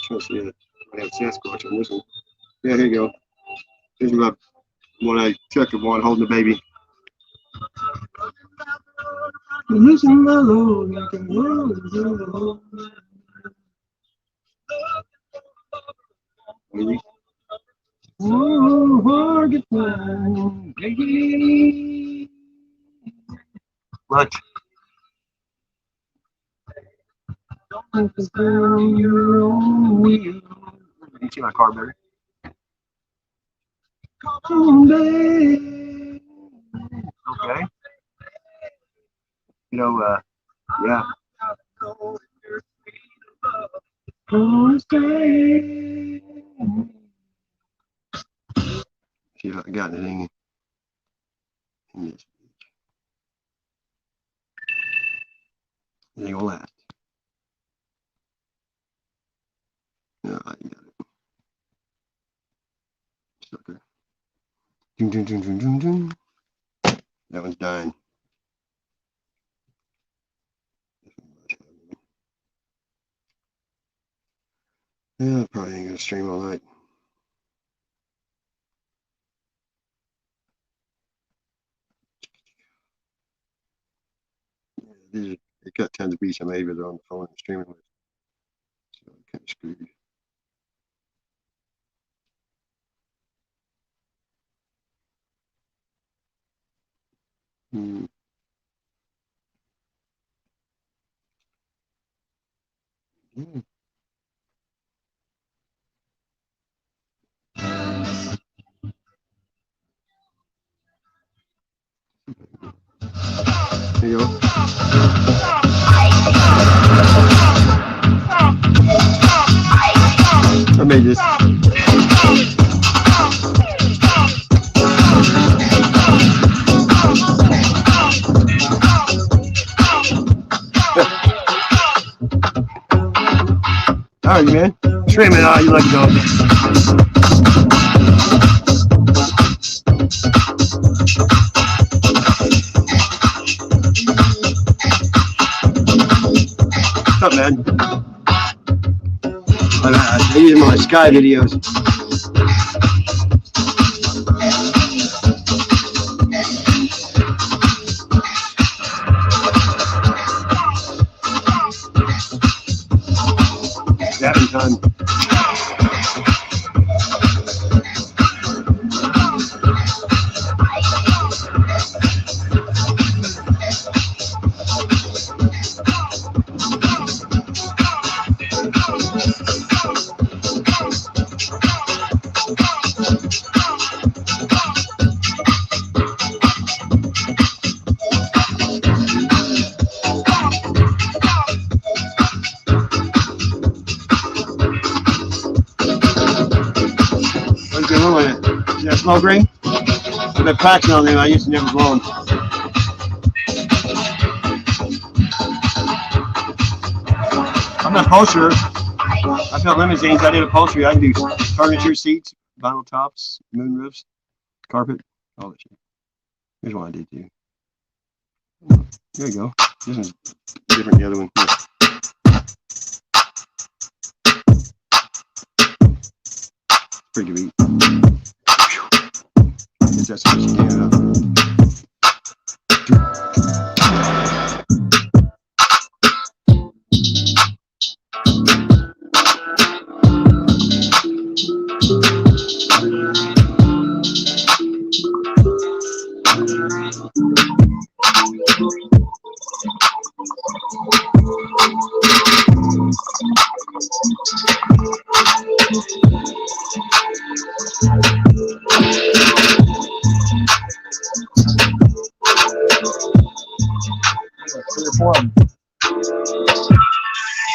Trying to see it. I have Sasquatch on this one. Yeah, here you go. Here's my one I took of one holding the baby. Listen, my Lord, like a world. Oh, hard to find, baby. What? Focus on your own will. You see my car better? Come on, babe. Okay. Yeah. Gonna stay. See if I got anything in this. It ain't gonna last. No, I got it. Sucker. Ding, ding, ding, ding, ding, ding. That one's dying. Yeah, probably ain't gonna stream all night. They got tons of beats I made, but they're on the phone and streaming with. screwed. Hmm. Hmm. There you go. I made this. Alright, man. Screaming out, you like a dog. What's up, man? I use my Sky videos. Having time. See that smoke ring? I've been practicing on them. I used to never blow them. I'm an upholsterer. I built limousines. I did upholstery. I can do furniture, seats, vinyl tops, moon roofs, carpet, all that shit. Here's what I did too. There you go. This one's different than the other one. Pretty good beat. Guess that's how you get it up.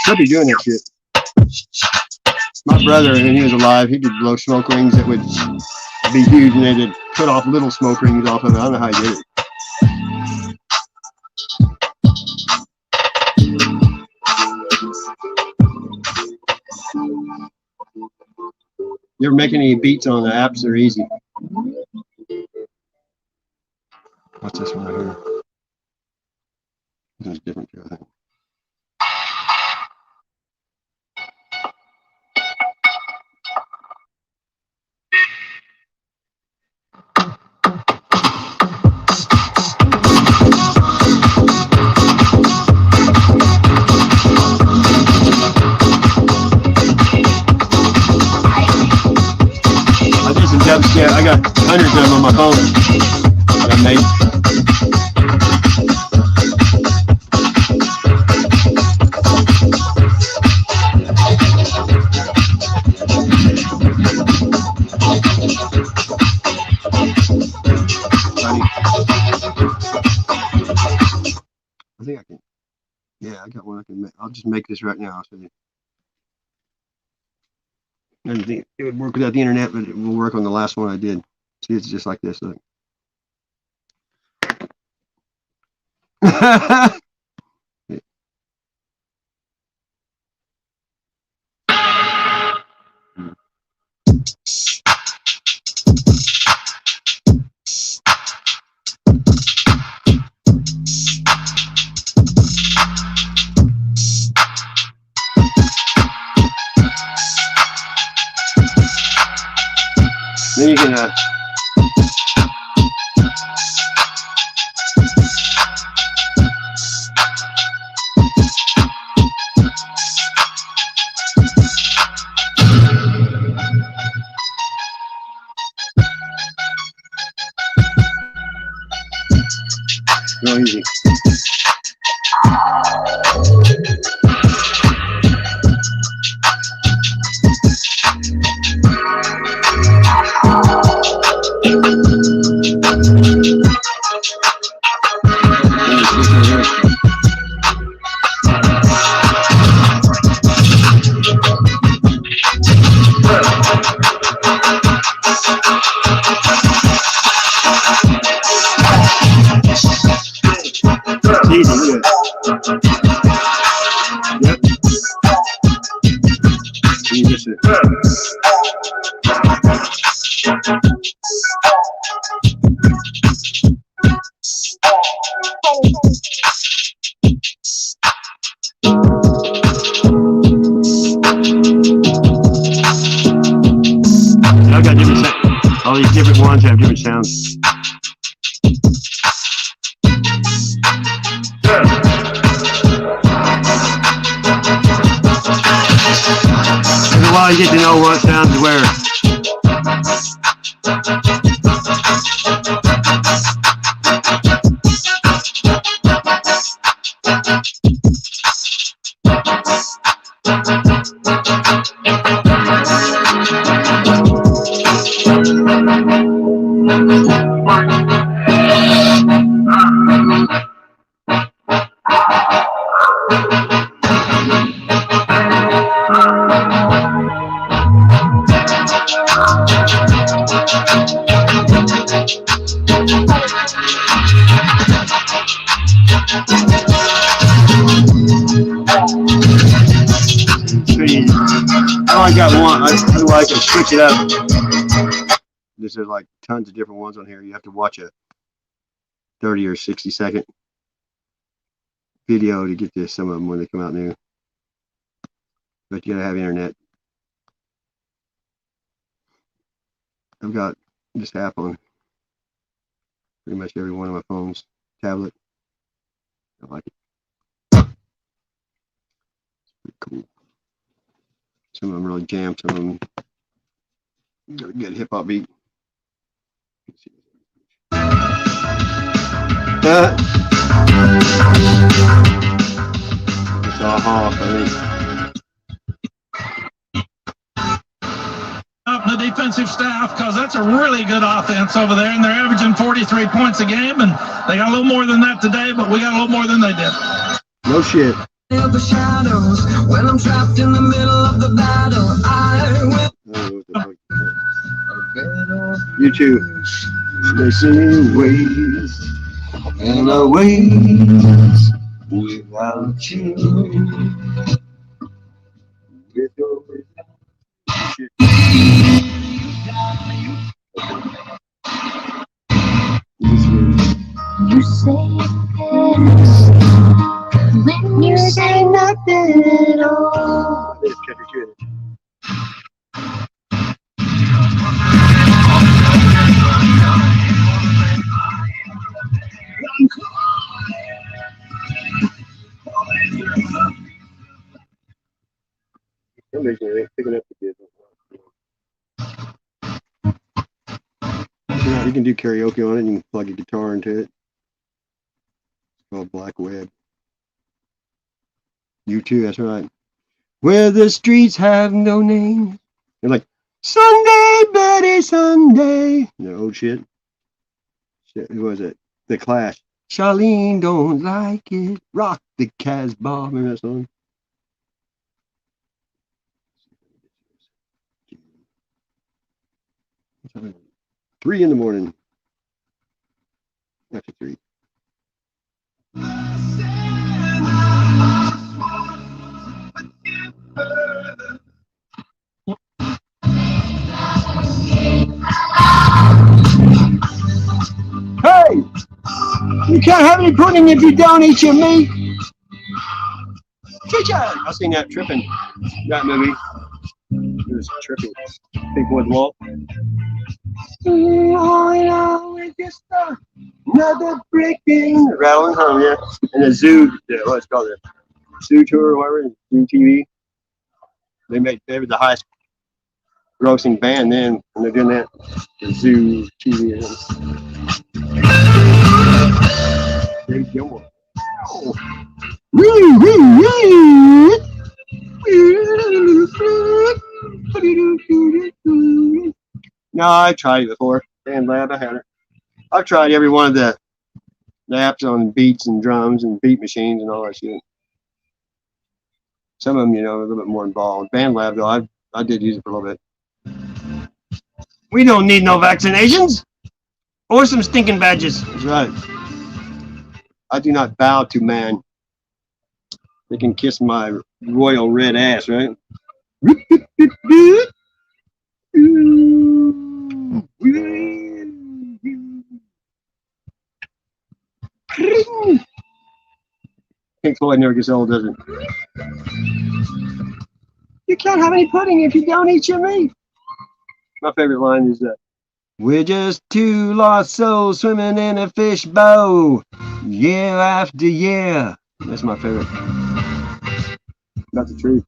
Should be doing that shit. My brother, when he was alive, he could blow smoke rings that would be huge, and they would cut off little smoke rings off of it. I don't know how he did it. You ever make any beats on the apps? They're easy. What's this one right here? This is different too, I think. Yeah, I got hundreds of them on my phone that I made. I think I can. Yeah, I got one I can make. I'll just make this right now. I'll show you. I didn't think it would work without the internet, but it will work on the last one I did. See, it's just like this. Look. Then you can Real easy. Easy, look at it. Yep. You miss it. I've got different sounds. All these different ones have different sounds. After a while, you get to know what sounds where. I got one. I can switch it up. There's like tons of different ones on here. You have to watch a 30 or 60-second video to get to some of them when they come out new. But you gotta have internet. I've got this app on pretty much every one of my phones, tablet. I like it. It's pretty cool. Some of them really jam, some of them got a good hip hop beat. It's all off, I think. The defensive staff, because that's a really good offense over there, and they're averaging 43 points a game, and they got a little more than that today, but we got a little more than they did. No shit. The shadows when I'm trapped in the middle of the battle. I will. You too. Missing ways and our ways without you. You say this when you say nothing at all. Yeah, you can do karaoke on it. You can plug a guitar into it. It's called Black Web. You too, that's right. Where the streets have no name. You're like, Sunday, Betty, Sunday. The old shit. Who was it? The Clash. Charlene don't like it. Rock the Casbah. Remember that song? What time is it? 3 in the morning. Actually 3. Hey! You can't have any pudding if you don't eat your meat. Teacher! I've seen that Tripping, that movie. It was Tripping. Big Wood Wall. Oh, just another breaking. Rattling home, yeah. And the Zoo, what's it called? The Zoo Tour or whatever, Zoo TV. They were the highest grossing band then when they're doing that. The Zoo TV. Gilmore. No, I tried it before. Band Lab, I had it. I've tried every one of the apps on beats and drums and beat machines and all that shit. Some of them, a little bit more involved. Band Lab, though, I did use it for a little bit. We don't need no vaccinations or some stinking badges. That's right. I do not bow to man. They can kiss my royal red ass, right? Pink Floyd never gets old, does it? You can't have any pudding if you don't eat your meat. My favorite line is that. We're just two lost souls swimming in a fishbowl, year after year. That's my favorite. That's the truth.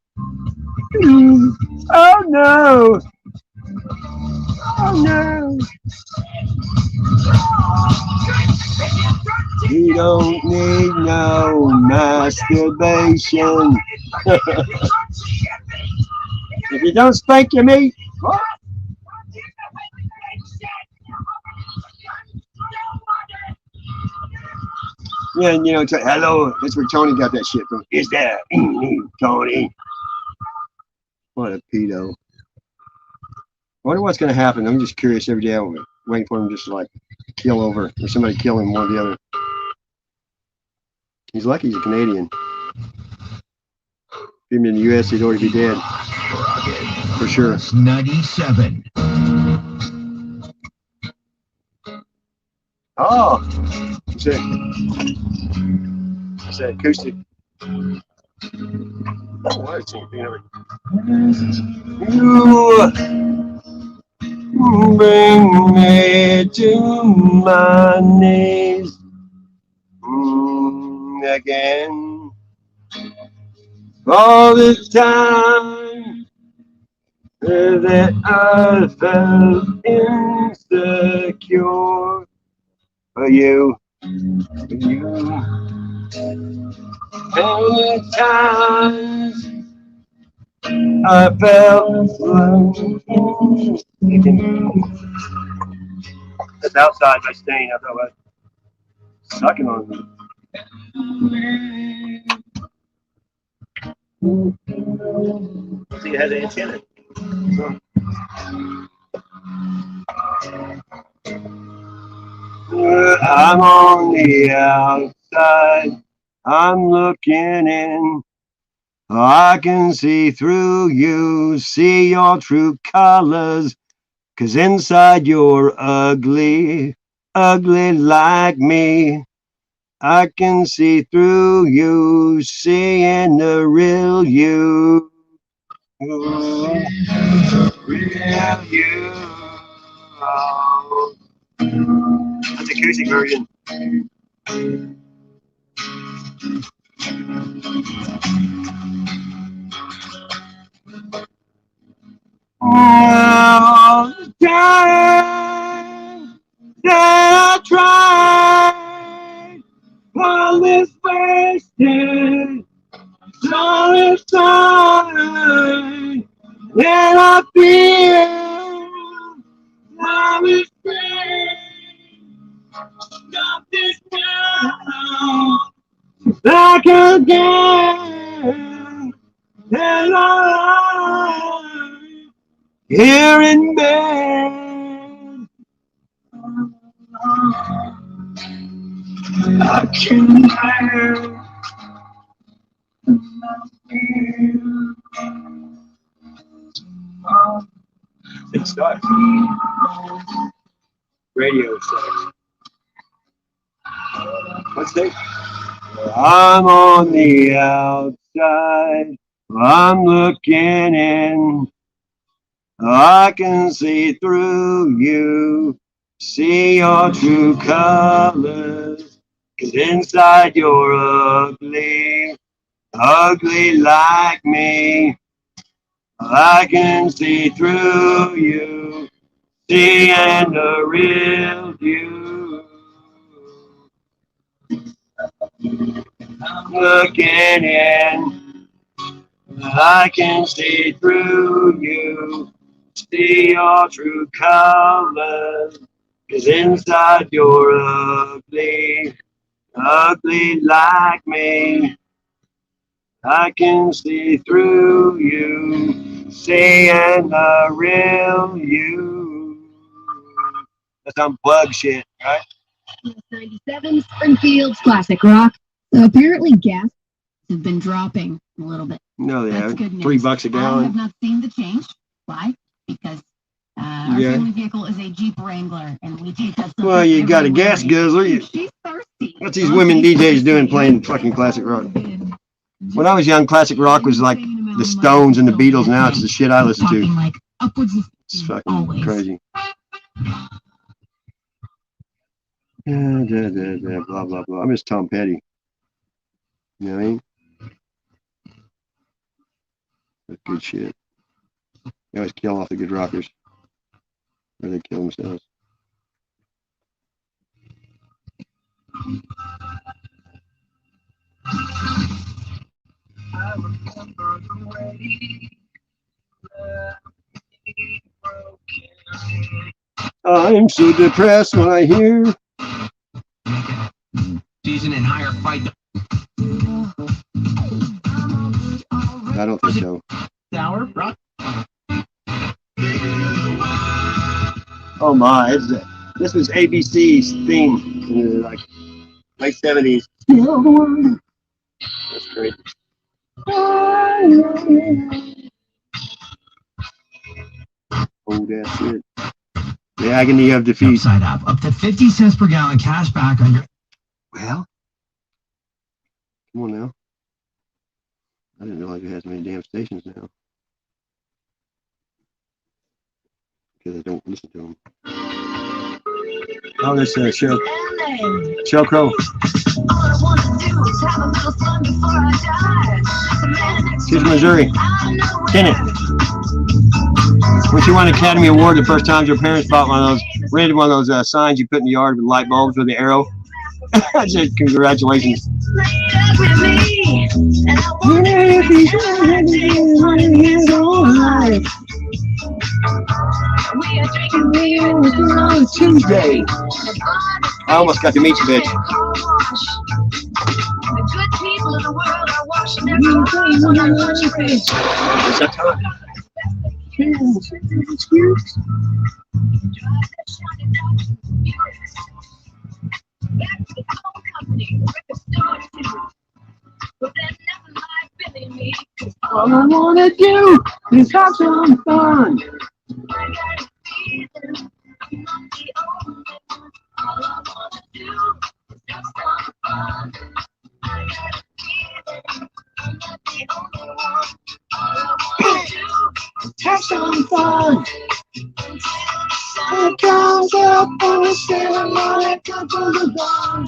Oh no! Oh no! You don't need no masturbation. If you don't spank your meat, what? Yeah, hello, that's where Tony got that shit from. Is that Tony? What a pedo. I wonder what's going to happen. I'm just curious every day. I'm waiting for him just to kill over, or somebody kill him, one or the other. He's lucky he's a Canadian. If he was in the U.S., he'd already be dead. For sure. 97. Oh, it's that acoustic. Oh, I see. You bring me to my knees again. All this time that I felt insecure for you. How many times I felt like that's outside my stain. I felt like sucking on me. See, it has an antenna. I'm on the outside. I'm looking in. I can see through you, see your true colors, 'cause inside you're ugly, ugly like me. I can see through you, seeing the real you. Real you. Oh. That's the acoustic version. All the time that I tried, all this wasted, all this time, and I feel love is free. Stop this now, back again, and I here in bed. I can bear. It sucks. Radio sucks. What's that? I'm on the outside. I'm looking in. I can see through you, see your true colors, 'cause inside you're ugly, ugly like me. I can see through you, seeing the real you. looking in. I can see through you, see your true colors. 'Cause inside you're ugly, ugly like me. I can see through you, seeing the real you. That's unplugged shit, right? 97 Springfield's classic rock. So apparently gas have been dropping a little bit. No, they That's haven't. good news. $3 a I gallon. have not seen the change. Why? Because our Yeah. family vehicle is a Jeep Wrangler, and we take that. Well, you got a gas guzzler. She's thirsty. What's these women DJs doing playing fucking classic rock? When I was young, classic rock was like the Stones and the Beatles. Now it's the shit I listen to. Like upwards of It's fucking always. crazy. Blah, blah, blah. I miss Tom Petty. You know what I mean? That's good shit. They always kill off the good rockers. Or they kill themselves. I'm so depressed when I hear. Season and higher fight. I don't think so. Hour, rock. Oh my, this was ABC's theme in the like late 70s. That's great. Oh, that's it. The agony of defeat. Upside up to 50 cents per gallon cash back on your. Well, come on now. I didn't realize it has many damn stations now. Because I don't listen to them. Oh, there's Sheryl Crow. She's Missouri. Kenneth. When she won an Academy Award the first time, her parents bought one of those, rented one of those signs you put in the yard with light bulbs with the arrow. I said, congratulations. Tuesday. I almost got to meet you, bitch. The good people of the world are washing their clothes on our lunch break. Is that time? All I wanna do is have some fun. Have some fun. It comes up on the cinema, comes on the dawn.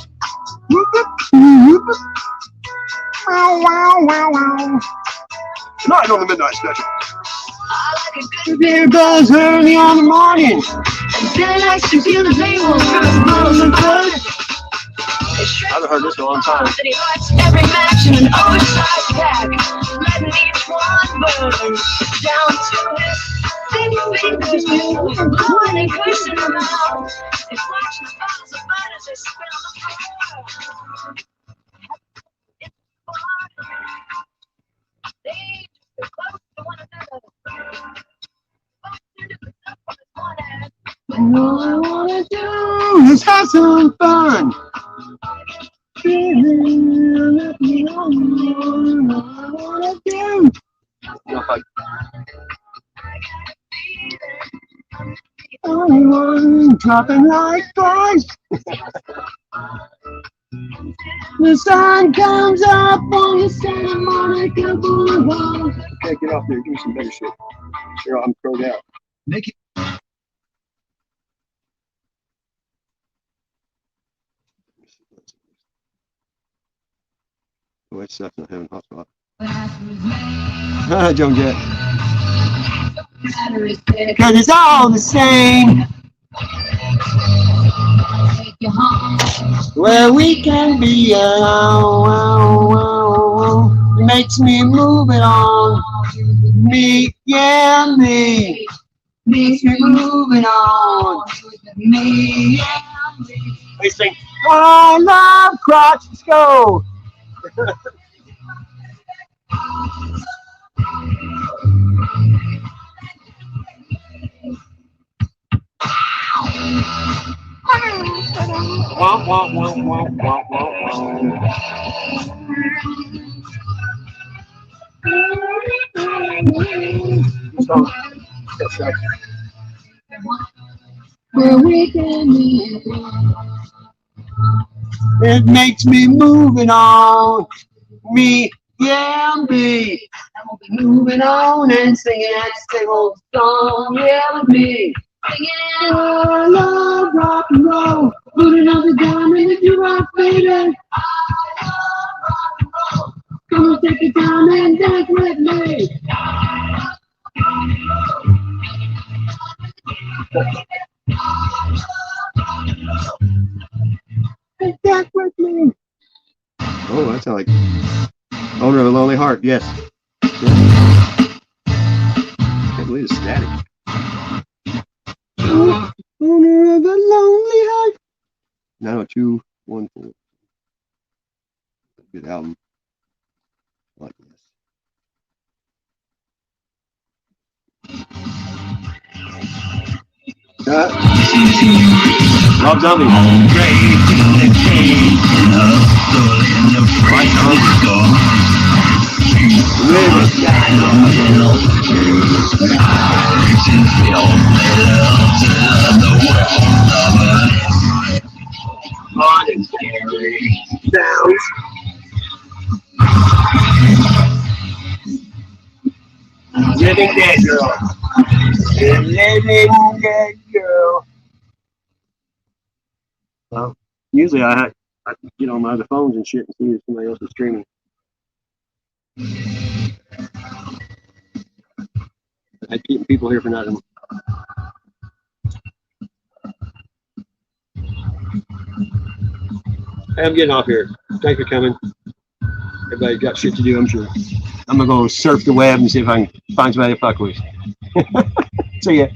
Tonight on the Midnight Special. The beer buzz early on the morning. Then I should feel the pain will I haven't heard this in a long time. Every match in an oversized pack, letting each one burn down to his fingers, blowing and cursing around. They flash the bottles of mud as they spin on the floor. It's fun. They are close to one another. And all I wanna do is have some fun. Only one dropping like flies. The sun comes up on the Santa Monica Boulevard. Okay, get off there. Give me some better shit. Sure, I'm crowed out. Make it. Oh, it's not having a hotspot. Don't get. Because it's all the same. Take you home. where we can be alone. It makes me move it on. Me, yeah, me. Makes me moving on. Me, yeah, me. They sing, I love crotch, let's go. Womp, womp, womp, womp, womp, womp, womp. Where we can be. It makes me moving on. Me, yeah, me. I will be moving on and singing that same old song, yeah, with me. Singing, I love rock and roll. Put another dime in the jukebox, baby. I love rock and roll. Come on, take your time and dance with me. Dance with me. Oh, that sounds like Owner of a Lonely Heart. Yes. Can't believe it's static. Owner of a Lonely Heart. 90214. Good album. I like this. Rob Zombie. Fun and scary sounds. Living dead girl. Living dead girl. Well, usually I get on my other phones and shit and see if somebody else is streaming. I keep people here for nothing. Hey, I'm getting off here. Thanks for coming. Everybody's got shit to do, I'm sure. I'm gonna go surf the web and see if I can find somebody to fuck with. See ya.